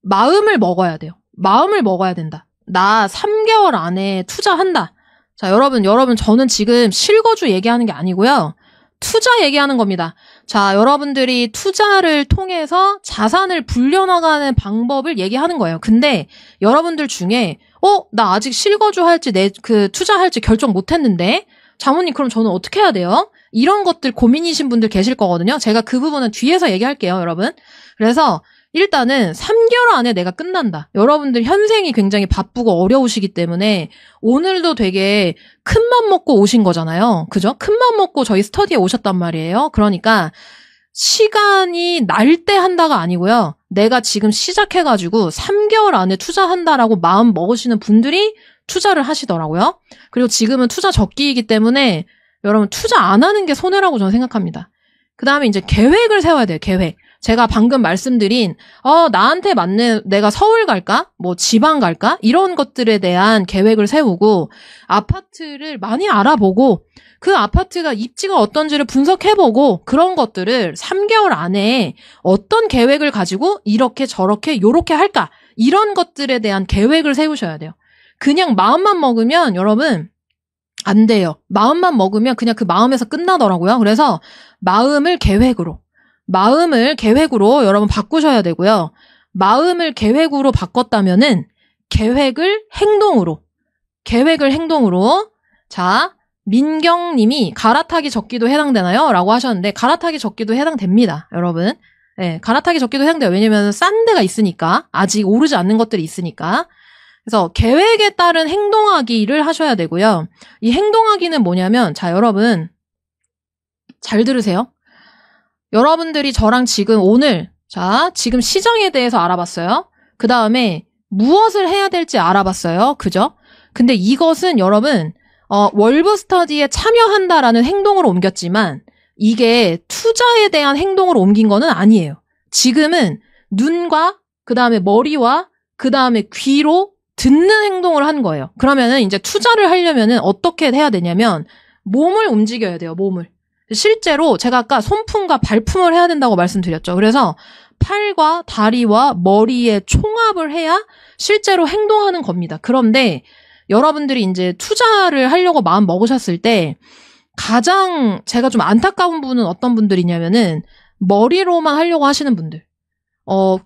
마음을 먹어야 돼요. 마음을 먹어야 된다. 나 3개월 안에 투자한다. 자, 여러분 저는 지금 실거주 얘기하는 게 아니고요. 투자 얘기하는 겁니다. 자, 여러분들이 투자를 통해서 자산을 불려나가는 방법을 얘기하는 거예요. 근데 여러분들 중에 나 아직 실거주 할지 투자할지 결정 못 했는데 장모님 그럼 저는 어떻게 해야 돼요? 이런 것들 고민이신 분들 계실 거거든요. 제가 그 부분은 뒤에서 얘기할게요, 여러분. 그래서 일단은 3개월 안에 내가 끝난다. 여러분들 현생이 굉장히 바쁘고 어려우시기 때문에 오늘도 되게 큰 맘 먹고 오신 거잖아요. 그죠? 큰 맘 먹고 저희 스터디에 오셨단 말이에요. 그러니까 시간이 날 때 한다가 아니고요. 내가 지금 시작해가지고 3개월 안에 투자한다라고 마음 먹으시는 분들이 투자를 하시더라고요. 그리고 지금은 투자 적기이기 때문에 여러분 투자 안 하는 게 손해라고 저는 생각합니다. 그 다음에 이제 계획을 세워야 돼요. 계획. 제가 방금 말씀드린 나한테 맞는 내가 서울 갈까? 뭐 지방 갈까? 이런 것들에 대한 계획을 세우고 아파트를 많이 알아보고 그 아파트가 입지가 어떤지를 분석해보고 그런 것들을 3개월 안에 어떤 계획을 가지고 이렇게 저렇게 요렇게 할까? 이런 것들에 대한 계획을 세우셔야 돼요. 그냥 마음만 먹으면 여러분 안 돼요. 마음만 먹으면 그냥 그 마음에서 끝나더라고요. 그래서 마음을 계획으로 여러분 바꾸셔야 되고요. 마음을 계획으로 바꿨다면은 계획을 행동으로. 자, 민경님이 갈아타기 적기도 해당되나요? 라고 하셨는데 갈아타기 적기도 해당됩니다. 여러분. 예, 갈아타기 적기도 해당돼요. 왜냐면 싼 데가 있으니까. 아직 오르지 않는 것들이 있으니까. 그래서 계획에 따른 행동하기를 하셔야 되고요. 이 행동하기는 뭐냐면, 자, 여러분, 잘 들으세요. 여러분들이 저랑 지금 오늘, 자, 지금 시장에 대해서 알아봤어요. 그 다음에 무엇을 해야 될지 알아봤어요. 그죠? 근데 이것은 여러분, 월브 스터디에 참여한다라는 행동으로 옮겼지만, 이게 투자에 대한 행동으로 옮긴 거는 아니에요. 지금은 눈과, 그 다음에 머리와, 그 다음에 귀로 듣는 행동을 한 거예요. 그러면은 이제 투자를 하려면은 어떻게 해야 되냐면, 몸을 움직여야 돼요, 몸을. 실제로 제가 아까 손품과 발품을 해야 된다고 말씀드렸죠. 그래서 팔과 다리와 머리의 총합을 해야 실제로 행동하는 겁니다. 그런데 여러분들이 이제 투자를 하려고 마음 먹으셨을 때 가장 제가 좀 안타까운 분은 어떤 분들이냐면은 머리로만 하려고 하시는 분들,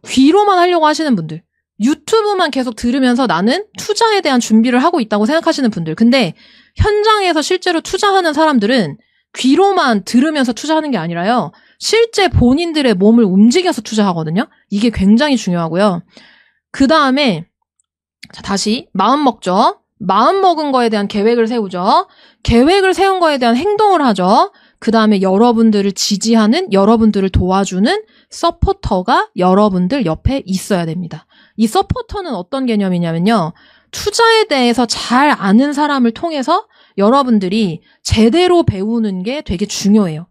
귀로만 하려고 하시는 분들, 유튜브만 계속 들으면서 나는 투자에 대한 준비를 하고 있다고 생각하시는 분들. 근데 현장에서 실제로 투자하는 사람들은 귀로만 들으면서 투자하는 게 아니라요. 실제 본인들의 몸을 움직여서 투자하거든요. 이게 굉장히 중요하고요. 그 다음에 다시 마음 먹죠. 마음 먹은 거에 대한 계획을 세우죠. 계획을 세운 거에 대한 행동을 하죠. 그 다음에 여러분들을 지지하는, 여러분들을 도와주는 서포터가 여러분들 옆에 있어야 됩니다. 이 서포터는 어떤 개념이냐면요. 투자에 대해서 잘 아는 사람을 통해서 여러분들이 제대로 배우는 게 되게 중요해요.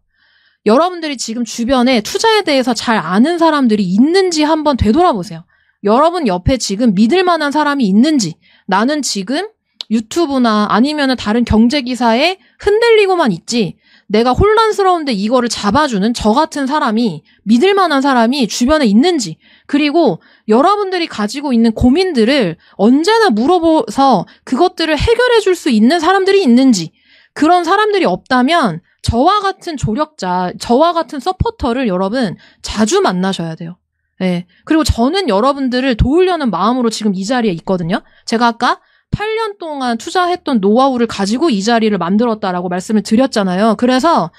여러분들이 지금 주변에 투자에 대해서 잘 아는 사람들이 있는지 한번 되돌아보세요. 여러분 옆에 지금 믿을 만한 사람이 있는지, 나는 지금 유튜브나 아니면 다른 경제기사에 흔들리고만 있지, 내가 혼란스러운데 이거를 잡아주는 저 같은 사람이, 믿을 만한 사람이 주변에 있는지, 그리고 여러분들이 가지고 있는 고민들을 언제나 물어봐서 그것들을 해결해 줄 수 있는 사람들이 있는지, 그런 사람들이 없다면 저와 같은 조력자, 저와 같은 서포터를 여러분 자주 만나셔야 돼요. 네. 그리고 저는 여러분들을 도우려는 마음으로 지금 이 자리에 있거든요. 제가 아까 8년 동안 투자했던 노하우를 가지고 이 자리를 만들었다라고 말씀을 드렸잖아요. 그래서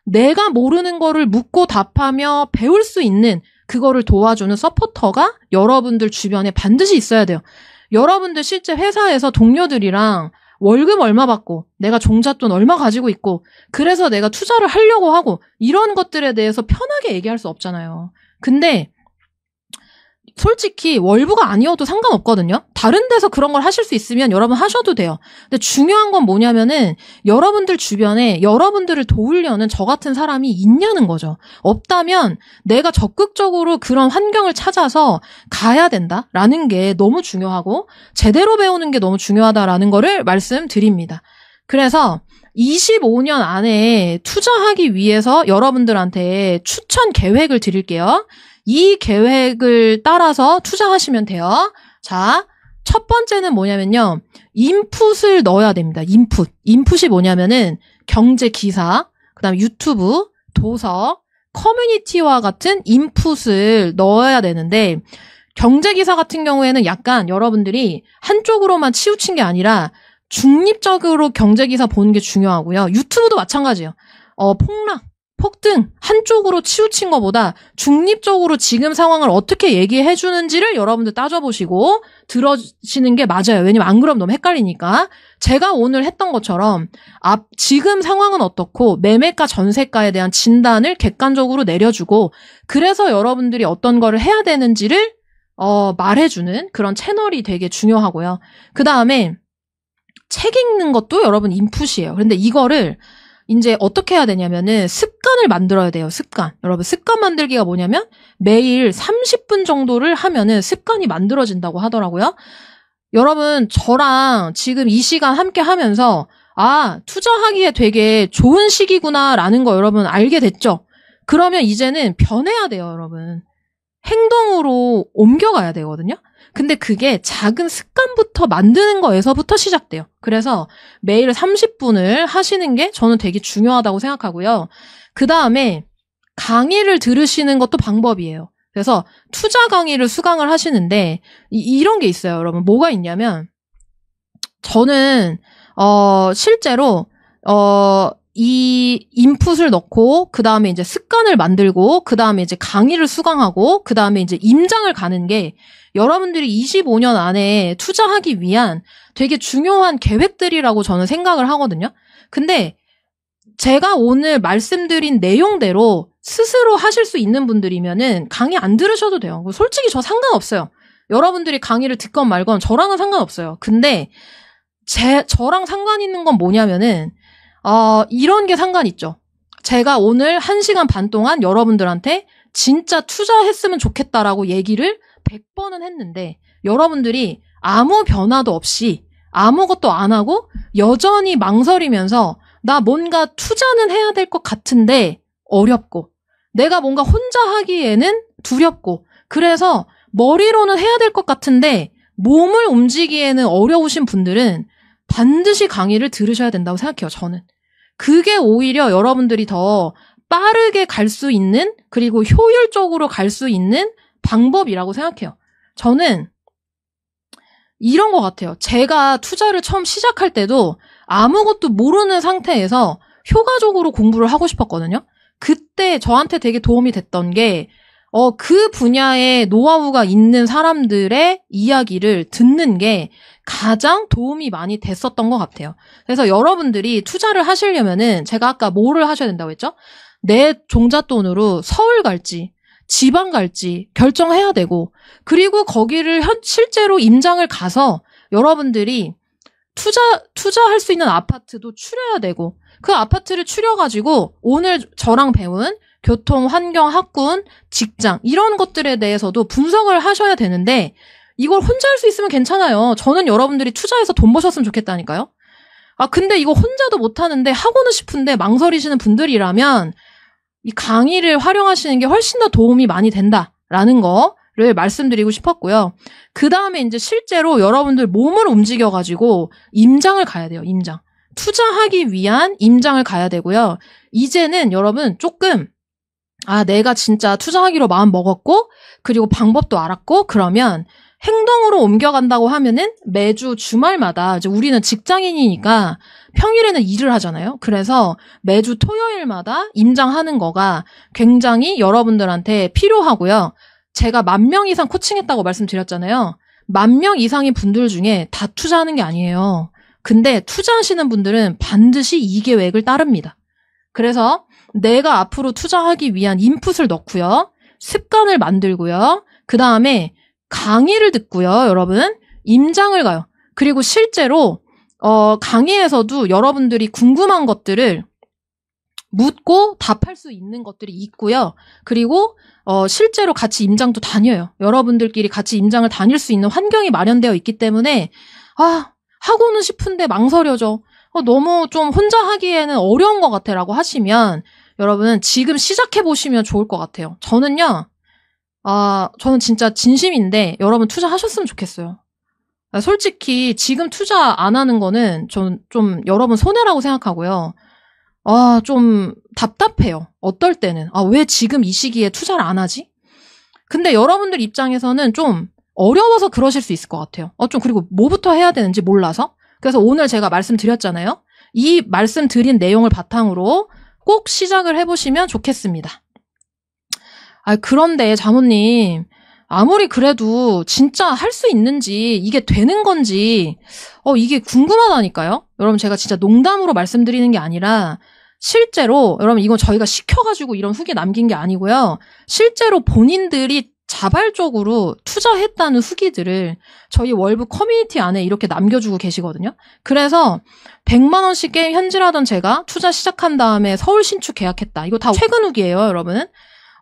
내가 모르는 거를 묻고 답하며 배울 수 있는 그거를 도와주는 서포터가 여러분들 주변에 반드시 있어야 돼요. 여러분들 실제 회사에서 동료들이랑 월급 얼마 받고 내가 종잣돈 얼마 가지고 있고 그래서 내가 투자를 하려고 하고 이런 것들에 대해서 편하게 얘기할 수 없잖아요. 근데 솔직히 월부가 아니어도 상관없거든요. 다른 데서 그런 걸 하실 수 있으면 여러분 하셔도 돼요. 근데 중요한 건 뭐냐면은 여러분들 주변에 여러분들을 도우려는 저 같은 사람이 있냐는 거죠. 없다면 내가 적극적으로 그런 환경을 찾아서 가야 된다라는 게 너무 중요하고 제대로 배우는 게 너무 중요하다라는 거를 말씀드립니다. 그래서 25년 안에 투자하기 위해서 여러분들한테 추천 계획을 드릴게요. 이 계획을 따라서 투자하시면 돼요. 자, 첫 번째는 뭐냐면요. 인풋을 넣어야 됩니다. 인풋. 인풋이 뭐냐면은 경제 기사, 그다음에 유튜브, 도서, 커뮤니티와 같은 인풋을 넣어야 되는데 경제 기사 같은 경우에는 약간 여러분들이 한쪽으로만 치우친 게 아니라 중립적으로 경제 기사 보는 게 중요하고요. 유튜브도 마찬가지예요. 폭락, 폭등 한쪽으로 치우친 것보다 중립적으로 지금 상황을 어떻게 얘기해 주는지를 여러분들 따져보시고 들어주시는 게 맞아요. 왜냐면 안 그러면 너무 헷갈리니까. 제가 오늘 했던 것처럼 지금 상황은 어떻고 매매가 전세가에 대한 진단을 객관적으로 내려주고 그래서 여러분들이 어떤 거를 해야 되는지를 말해주는 그런 채널이 되게 중요하고요. 그 다음에 책 읽는 것도 여러분 인풋이에요. 그런데 이거를 이제 어떻게 해야 되냐면은 습관을 만들어야 돼요. 습관. 여러분 습관 만들기가 뭐냐면 매일 30분 정도를 하면은 습관이 만들어진다고 하더라고요. 여러분 저랑 지금 이 시간 함께 하면서 투자하기에 되게 좋은 시기구나라는 거 여러분 알게 됐죠? 그러면 이제는 변해야 돼요, 여러분. 행동으로 옮겨가야 되거든요. 근데 그게 작은 습관부터 만드는 거에서부터 시작돼요. 그래서 매일 30분을 하시는 게 저는 되게 중요하다고 생각하고요. 그 다음에 강의를 들으시는 것도 방법이에요. 그래서 투자 강의를 수강을 하시는데 이런 게 있어요, 여러분. 뭐가 있냐면 저는 실제로 이 인풋을 넣고 그 다음에 이제 습관을 만들고 그 다음에 이제 강의를 수강하고 그 다음에 이제 임장을 가는 게 여러분들이 25년 안에 투자하기 위한 되게 중요한 계획들이라고 저는 생각을 하거든요. 근데 제가 오늘 말씀드린 내용대로 스스로 하실 수 있는 분들이면은 강의 안 들으셔도 돼요. 솔직히 저 상관없어요. 여러분들이 강의를 듣건 말건 저랑은 상관없어요. 근데 저랑 상관 있는 건 뭐냐면은 이런 게 상관 있죠. 제가 오늘 1시간 반 동안 여러분들한테 진짜 투자했으면 좋겠다라고 얘기를 100번은 했는데 여러분들이 아무 변화도 없이 아무것도 안 하고 여전히 망설이면서 나 뭔가 투자는 해야 될 것 같은데 어렵고 내가 뭔가 혼자 하기에는 두렵고 그래서 머리로는 해야 될 것 같은데 몸을 움직이기에는 어려우신 분들은 반드시 강의를 들으셔야 된다고 생각해요. 저는. 그게 오히려 여러분들이 더 빠르게 갈 수 있는 그리고 효율적으로 갈 수 있는 방법이라고 생각해요. 저는 이런 것 같아요. 제가 투자를 처음 시작할 때도 아무것도 모르는 상태에서 효과적으로 공부를 하고 싶었거든요. 그때 저한테 되게 도움이 됐던 게 그 분야에 노하우가 있는 사람들의 이야기를 듣는 게 가장 도움이 많이 됐었던 것 같아요. 그래서 여러분들이 투자를 하시려면은 제가 아까 뭐를 하셔야 된다고 했죠? 내 종잣돈으로 서울 갈지 지방 갈지 결정해야 되고 그리고 거기를 실제로 임장을 가서 여러분들이 투자할 수 있는 아파트도 추려야 되고 그 아파트를 추려가지고 오늘 저랑 배운 교통, 환경, 학군, 직장 이런 것들에 대해서도 분석을 하셔야 되는데 이걸 혼자 할 수 있으면 괜찮아요. 저는 여러분들이 투자해서 돈 버셨으면 좋겠다니까요. 근데 이거 혼자도 못하는데 하고는 싶은데 망설이시는 분들이라면 이 강의를 활용하시는 게 훨씬 더 도움이 많이 된다라는 거를 말씀드리고 싶었고요. 그 다음에 이제 실제로 여러분들 몸을 움직여가지고 임장을 가야 돼요. 임장. 투자하기 위한 임장을 가야 되고요. 이제는 여러분 조금 내가 진짜 투자하기로 마음 먹었고 그리고 방법도 알았고 그러면 행동으로 옮겨간다고 하면은 매주 주말마다 이제 우리는 직장인이니까 평일에는 일을 하잖아요. 그래서 매주 토요일마다 임장하는 거가 굉장히 여러분들한테 필요하고요. 제가 10,000명 이상 코칭했다고 말씀드렸잖아요. 10,000명 이상의 분들 중에 다 투자하는 게 아니에요. 근데 투자하시는 분들은 반드시 이 계획을 따릅니다. 그래서 내가 앞으로 투자하기 위한 인풋을 넣고요. 습관을 만들고요. 그 다음에 강의를 듣고요. 여러분. 임장을 가요. 그리고 실제로 강의에서도 여러분들이 궁금한 것들을 묻고 답할 수 있는 것들이 있고요. 그리고 실제로 같이 임장도 다녀요. 여러분들끼리 같이 임장을 다닐 수 있는 환경이 마련되어 있기 때문에 하고는 싶은데 망설여져. 너무 좀 혼자 하기에는 어려운 것 같아 라고 하시면 여러분은 지금 시작해보시면 좋을 것 같아요. 저는요. 저는 진짜 진심인데 여러분 투자하셨으면 좋겠어요. 솔직히 지금 투자 안 하는 거는 좀 여러분 손해라고 생각하고요. 좀 답답해요. 어떨 때는. 왜 지금 이 시기에 투자를 안 하지? 근데 여러분들 입장에서는 좀 어려워서 그러실 수 있을 것 같아요. 그리고 뭐부터 해야 되는지 몰라서. 그래서 오늘 제가 말씀드렸잖아요. 이 말씀드린 내용을 바탕으로 꼭 시작을 해보시면 좋겠습니다. 그런데 자모님, 아무리 그래도 진짜 할 수 있는지 이게 되는 건지 이게 궁금하다니까요. 여러분 제가 진짜 농담으로 말씀드리는 게 아니라 실제로 여러분 이건 저희가 시켜가지고 이런 후기 남긴 게 아니고요. 실제로 본인들이 자발적으로 투자했다는 후기들을 저희 월브 커뮤니티 안에 이렇게 남겨주고 계시거든요. 그래서 100만 원씩 게임 현질하던 제가 투자 시작한 다음에 서울 신축 계약했다. 이거 다 최근 후기예요, 여러분.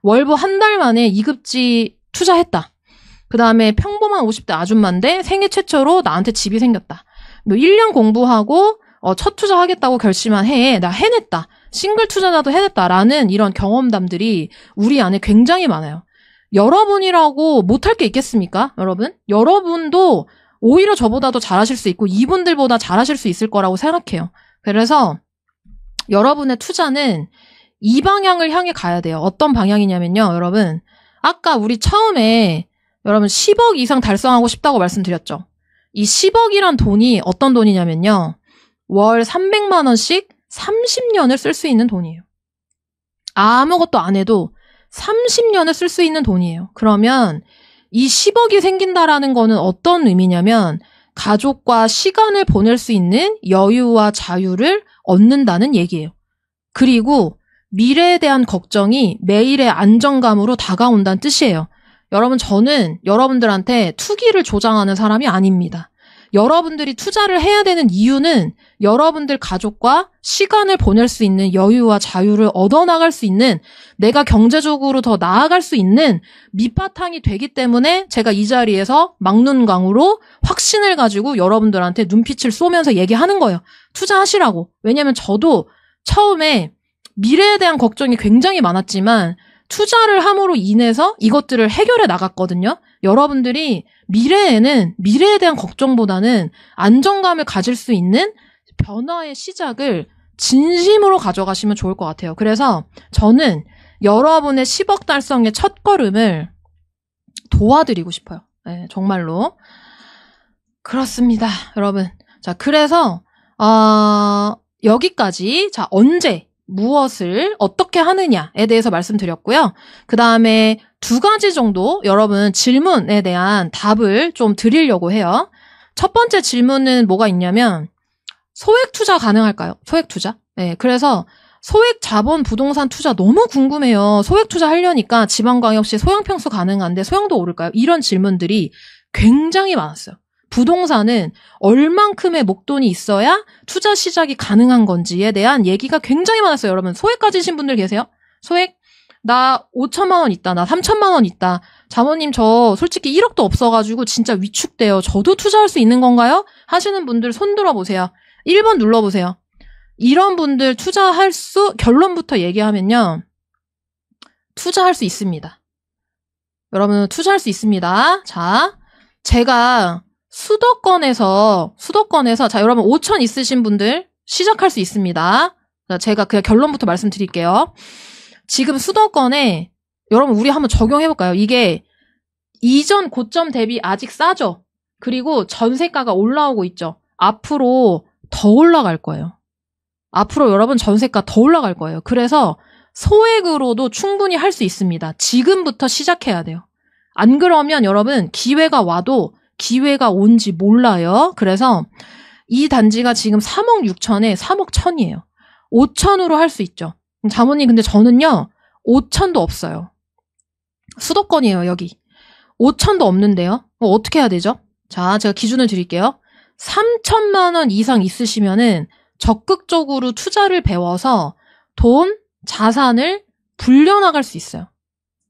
월브 한 달 만에 2급지 투자했다. 그 다음에 평범한 50대 아줌마인데 생애 최초로 나한테 집이 생겼다. 1년 공부하고 첫 투자하겠다고 결심한 해에 나 해냈다. 싱글 투자자도 해냈다라는 이런 경험담들이 우리 안에 굉장히 많아요. 여러분이라고 못할 게 있겠습니까? 여러분? 여러분도 오히려 저보다도 잘하실 수 있고 이분들보다 잘하실 수 있을 거라고 생각해요. 그래서 여러분의 투자는 이 방향을 향해 가야 돼요. 어떤 방향이냐면요. 여러분, 아까 우리 처음에 여러분 10억 이상 달성하고 싶다고 말씀드렸죠. 이 10억이란 돈이 어떤 돈이냐면요. 월 300만 원씩 30년을 쓸 수 있는 돈이에요. 아무것도 안 해도 30년을 쓸 수 있는 돈이에요. 그러면 이 10억이 생긴다라는 거는 어떤 의미냐면 가족과 시간을 보낼 수 있는 여유와 자유를 얻는다는 얘기예요. 그리고 미래에 대한 걱정이 매일의 안정감으로 다가온다는 뜻이에요. 여러분, 저는 여러분들한테 투기를 조장하는 사람이 아닙니다. 여러분들이 투자를 해야 되는 이유는 여러분들 가족과 시간을 보낼 수 있는 여유와 자유를 얻어나갈 수 있는, 내가 경제적으로 더 나아갈 수 있는 밑바탕이 되기 때문에 제가 이 자리에서 막눈광으로 확신을 가지고 여러분들한테 눈빛을 쏘면서 얘기하는 거예요. 투자하시라고. 왜냐면 저도 처음에 미래에 대한 걱정이 굉장히 많았지만 투자를 함으로 인해서 이것들을 해결해 나갔거든요. 여러분들이 미래에는 미래에 대한 걱정보다는 안정감을 가질 수 있는 변화의 시작을 진심으로 가져가시면 좋을 것 같아요. 그래서 저는 여러분의 10억 달성의 첫걸음을 도와드리고 싶어요. 네, 정말로. 그렇습니다, 여러분. 자, 그래서 여기까지. 자, 언제 무엇을 어떻게 하느냐에 대해서 말씀드렸고요. 그 다음에 2가지 정도 여러분 질문에 대한 답을 좀 드리려고 해요. 첫 번째 질문은 뭐가 있냐면 소액 투자 가능할까요? 소액 투자? 네, 그래서 소액 자본 부동산 투자 너무 궁금해요. 소액 투자 하려니까 지방광역시 소형평수 가능한데 소형도 오를까요? 이런 질문들이 굉장히 많았어요. 부동산은 얼만큼의 목돈이 있어야 투자 시작이 가능한 건지에 대한 얘기가 굉장히 많았어요. 여러분, 소액 가지신 분들 계세요? 소액? 나 5천만 원 있다. 나 3천만 원 있다. 자모님, 저 솔직히 1억도 없어가지고 진짜 위축돼요. 저도 투자할 수 있는 건가요? 하시는 분들 손 들어보세요. 1번 눌러보세요. 이런 분들 투자할 수, 결론부터 얘기하면요. 투자할 수 있습니다. 여러분, 투자할 수 있습니다. 자, 제가 수도권에서 자, 여러분 5천 있으신 분들 시작할 수 있습니다. 자, 제가 그냥 결론부터 말씀드릴게요. 지금 수도권에 여러분 우리 한번 적용해볼까요? 이게 이전 고점 대비 아직 싸죠? 그리고 전세가가 올라오고 있죠? 앞으로 더 올라갈 거예요. 앞으로 여러분 전세가 더 올라갈 거예요. 그래서 소액으로도 충분히 할 수 있습니다. 지금부터 시작해야 돼요. 안 그러면 여러분 기회가 와도 기회가 온지 몰라요. 그래서 이 단지가 지금 3억 6천에 3억 1천이에요. 5천으로 할 수 있죠. 자모님, 근데 저는요 5천도 없어요. 수도권이에요. 여기 5천도 없는데요. 어떻게 해야 되죠? 자, 제가 기준을 드릴게요. 3천만 원 이상 있으시면은 적극적으로 투자를 배워서 돈, 자산을 불려나갈 수 있어요.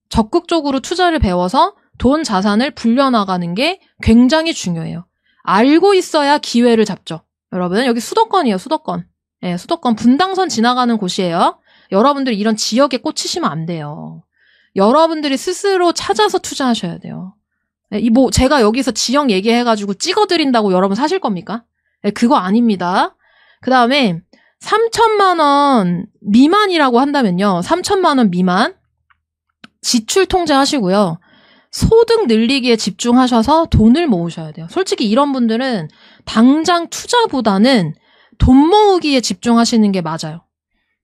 적극적으로 투자를 배워서 돈, 자산을 불려나가는 게 굉장히 중요해요. 알고 있어야 기회를 잡죠. 여러분, 여기 수도권이에요. 수도권. 네, 수도권 분당선 지나가는 곳이에요. 여러분들 이런 지역에 꽂히시면 안 돼요. 여러분들이 스스로 찾아서 투자하셔야 돼요. 네, 제가 여기서 지역 얘기해가지고 찍어드린다고 여러분 사실 겁니까? 네, 그거 아닙니다. 그 다음에 3천만 원 미만이라고 한다면요. 3천만 원 미만 지출 통제하시고요. 소득 늘리기에 집중하셔서 돈을 모으셔야 돼요. 솔직히 이런 분들은 당장 투자보다는 돈 모으기에 집중하시는 게 맞아요.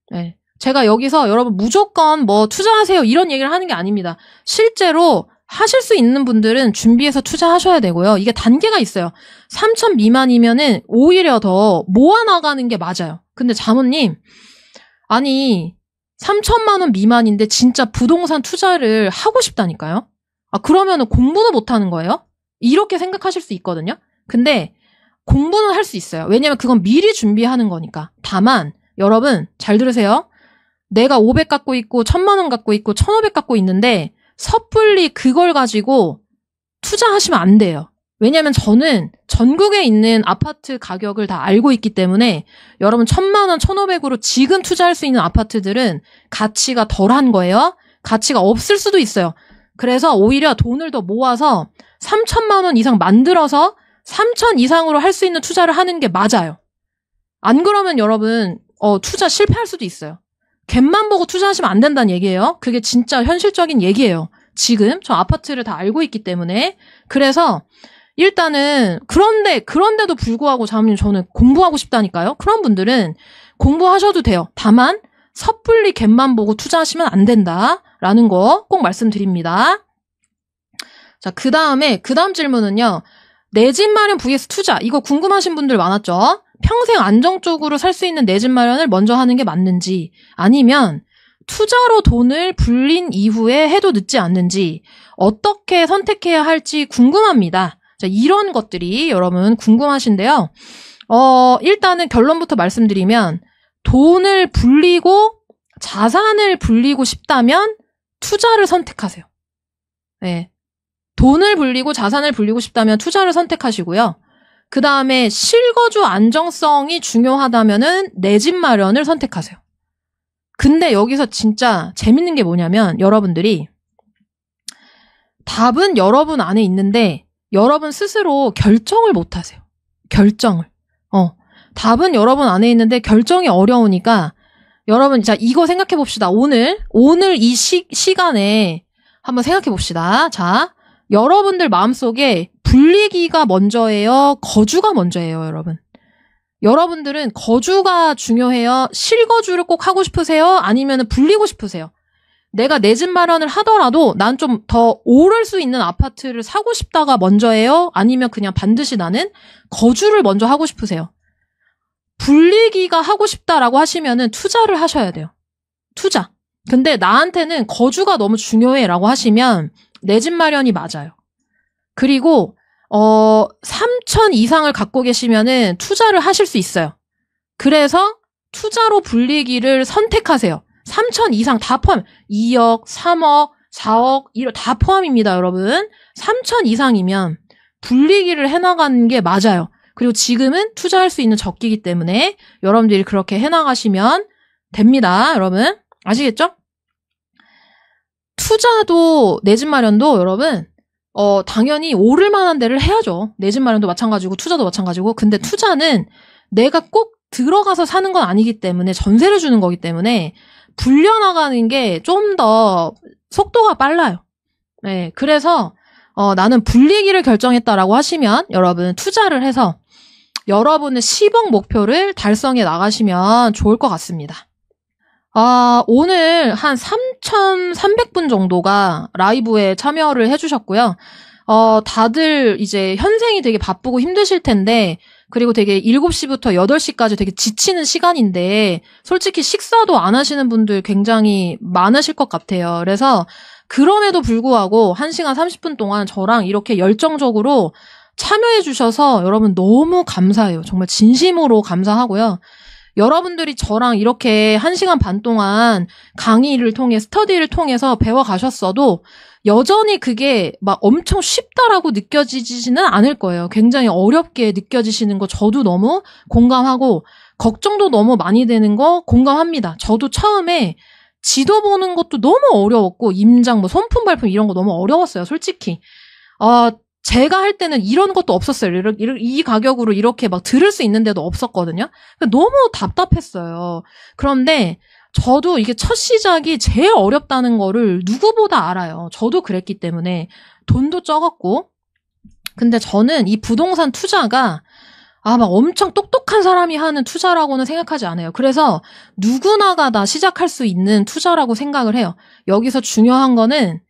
네. 제가 여기서 여러분 무조건 뭐 투자하세요 이런 얘기를 하는 게 아닙니다. 실제로 하실 수 있는 분들은 준비해서 투자하셔야 되고요. 이게 단계가 있어요. 3천 미만이면은 오히려 더 모아나가는 게 맞아요. 근데 자모님, 아니 3천만 원 미만인데 진짜 부동산 투자를 하고 싶다니까요? 그러면은 공부도 못하는 거예요? 이렇게 생각하실 수 있거든요. 근데 공부는 할 수 있어요. 왜냐면 그건 미리 준비하는 거니까. 다만 여러분 잘 들으세요. 내가 500 갖고 있고 1,000만 원 갖고 있고 1,500 갖고 있는데 섣불리 그걸 가지고 투자하시면 안 돼요. 왜냐면 저는 전국에 있는 아파트 가격을 다 알고 있기 때문에 여러분 1,000만 원, 1,500으로 지금 투자할 수 있는 아파트들은 가치가 덜한 거예요. 가치가 없을 수도 있어요. 그래서 오히려 돈을 더 모아서 3천만 원 이상 만들어서 3천 이상으로 할 수 있는 투자를 하는 게 맞아요. 안 그러면 여러분 투자 실패할 수도 있어요. 갭만 보고 투자하시면 안 된다는 얘기예요. 그게 진짜 현실적인 얘기예요. 지금 저 아파트를 다 알고 있기 때문에. 그래서 일단은 그런데도 불구하고 자모님 저는 공부하고 싶다니까요. 그런 분들은 공부하셔도 돼요. 다만 섣불리 갭만 보고 투자하시면 안 된다라는 거 꼭 말씀드립니다. 자, 그 다음 질문은요. 내 집 마련 vs 투자. 이거 궁금하신 분들 많았죠? 평생 안정적으로 살 수 있는 내 집 마련을 먼저 하는 게 맞는지, 아니면 투자로 돈을 불린 이후에 해도 늦지 않는지, 어떻게 선택해야 할지 궁금합니다. 자, 이런 것들이 여러분 궁금하신데요. 일단은 결론부터 말씀드리면, 돈을 불리고 자산을 불리고 싶다면 투자를 선택하세요. 네. 돈을 불리고 자산을 불리고 싶다면 투자를 선택하시고요. 그 다음에 실거주 안정성이 중요하다면은 내 집 마련을 선택하세요. 근데 여기서 진짜 재밌는 게 뭐냐면 여러분들이 답은 여러분 안에 있는데 여러분 스스로 결정을 못 하세요. 결정을. 답은 여러분 안에 있는데 결정이 어려우니까 여러분, 자, 이거 생각해 봅시다. 오늘 이 시간에 한번 생각해 봅시다. 자, 여러분들 마음속에 불리기가 먼저예요? 거주가 먼저예요, 여러분? 여러분들은 거주가 중요해요? 실거주를 꼭 하고 싶으세요? 아니면 불리고 싶으세요? 내가 내 집 마련을 하더라도 난 좀 더 오를 수 있는 아파트를 사고 싶다가 먼저예요? 아니면 그냥 반드시 나는 거주를 먼저 하고 싶으세요? 불리기가 하고 싶다라고 하시면은 투자를 하셔야 돼요. 투자. 근데 나한테는 거주가 너무 중요해라고 하시면 내 집 마련이 맞아요. 그리고 3천 이상을 갖고 계시면은 투자를 하실 수 있어요. 그래서 투자로 불리기를 선택하세요. 3천 이상 다 포함. 2억, 3억, 4억 이런 다 포함입니다, 여러분. 3천 이상이면 불리기를 해나가는 게 맞아요. 그리고 지금은 투자할 수 있는 적기이기 때문에 여러분들이 그렇게 해나가시면 됩니다, 여러분. 아시겠죠? 투자도 내 집 마련도 여러분 당연히 오를 만한 데를 해야죠. 내 집 마련도 마찬가지고 투자도 마찬가지고. 근데 투자는 내가 꼭 들어가서 사는 건 아니기 때문에 전세를 주는 거기 때문에 불려나가는 게 좀 더 속도가 빨라요. 네, 그래서 나는 불리기를 결정했다라고 하시면 여러분 투자를 해서 여러분의 10억 목표를 달성해 나가시면 좋을 것 같습니다. 오늘 한 3,300분 정도가 라이브에 참여를 해주셨고요. 다들 이제 현생이 되게 바쁘고 힘드실 텐데, 그리고 되게 7시부터 8시까지 되게 지치는 시간인데, 솔직히 식사도 안 하시는 분들 굉장히 많으실 것 같아요. 그래서 그럼에도 불구하고 1시간 30분 동안 저랑 이렇게 열정적으로 참여해 주셔서 여러분 너무 감사해요. 정말 진심으로 감사하고요. 여러분들이 저랑 이렇게 1시간 반 동안 강의를 통해 스터디를 통해서 배워가셨어도 여전히 그게 막 엄청 쉽다라고 느껴지지는 않을 거예요. 굉장히 어렵게 느껴지시는 거 저도 너무 공감하고 걱정도 너무 많이 되는 거 공감합니다. 저도 처음에 지도 보는 것도 너무 어려웠고 임장, 손품 발품 이런 거 너무 어려웠어요. 솔직히. 제가 할 때는 이런 것도 없었어요. 이 가격으로 이렇게 막 들을 수 있는 데도 없었거든요. 너무 답답했어요. 그런데 저도 이게 첫 시작이 제일 어렵다는 거를 누구보다 알아요. 저도 그랬기 때문에 돈도 적었고. 근데 저는 이 부동산 투자가 막 엄청 똑똑한 사람이 하는 투자라고는 생각하지 않아요. 그래서 누구나가 다 시작할 수 있는 투자라고 생각을 해요. 여기서 중요한 거는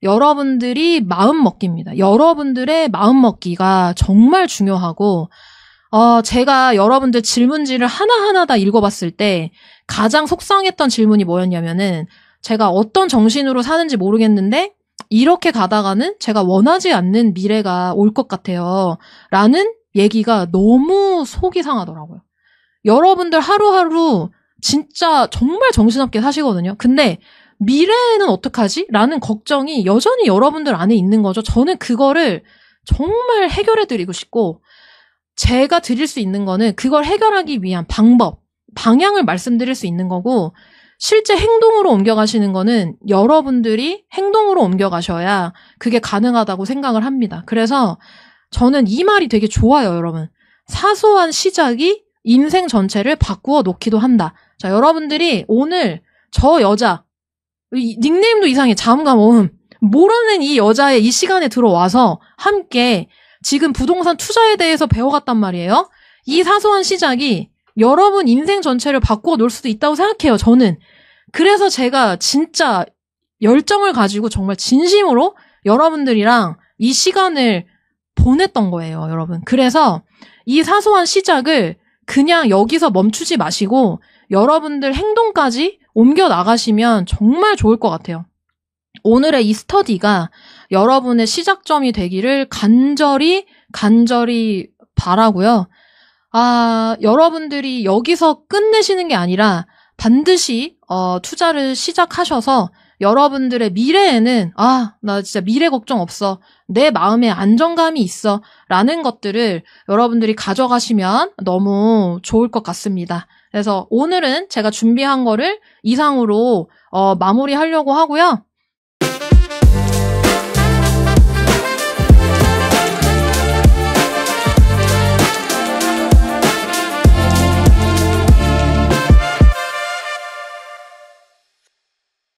여러분들이 마음 먹기입니다. 여러분들의 마음 먹기가 정말 중요하고, 제가 여러분들 질문지를 하나하나 다 읽어봤을 때 가장 속상했던 질문이 뭐였냐면은 제가 어떤 정신으로 사는지 모르겠는데 이렇게 가다가는 제가 원하지 않는 미래가 올 것 같아요. 라는 얘기가 너무 속이 상하더라고요. 여러분들 하루하루 진짜 정말 정신없게 사시거든요. 근데 미래는 어떡하지? 라는 걱정이 여전히 여러분들 안에 있는 거죠. 저는 그거를 정말 해결해드리고 싶고, 제가 드릴 수 있는 거는 그걸 해결하기 위한 방법, 방향을 말씀드릴 수 있는 거고, 실제 행동으로 옮겨가시는 거는 여러분들이 행동으로 옮겨가셔야 그게 가능하다고 생각을 합니다. 그래서 저는 이 말이 되게 좋아요, 여러분. 사소한 시작이 인생 전체를 바꾸어 놓기도 한다. 자, 여러분들이 오늘 저 여자, 닉네임도 이상해. 자음감음. 모르는 이 여자의 이 시간에 들어와서 함께 지금 부동산 투자에 대해서 배워갔단 말이에요. 이 사소한 시작이 여러분 인생 전체를 바꾸어 놓을 수도 있다고 생각해요, 저는. 그래서 제가 진짜 열정을 가지고 정말 진심으로 여러분들이랑 이 시간을 보냈던 거예요, 여러분. 그래서 이 사소한 시작을 그냥 여기서 멈추지 마시고 여러분들 행동까지 옮겨 나가시면 정말 좋을 것 같아요. 오늘의 이 스터디가 여러분의 시작점이 되기를 간절히 바라고요. 여러분들이 여기서 끝내시는 게 아니라 반드시 투자를 시작하셔서 여러분들의 미래에는 나 진짜 미래 걱정 없어. 내 마음에 안정감이 있어. 라는 것들을 여러분들이 가져가시면 너무 좋을 것 같습니다. 그래서 오늘은 제가 준비한 거를 이상으로 마무리하려고 하고요.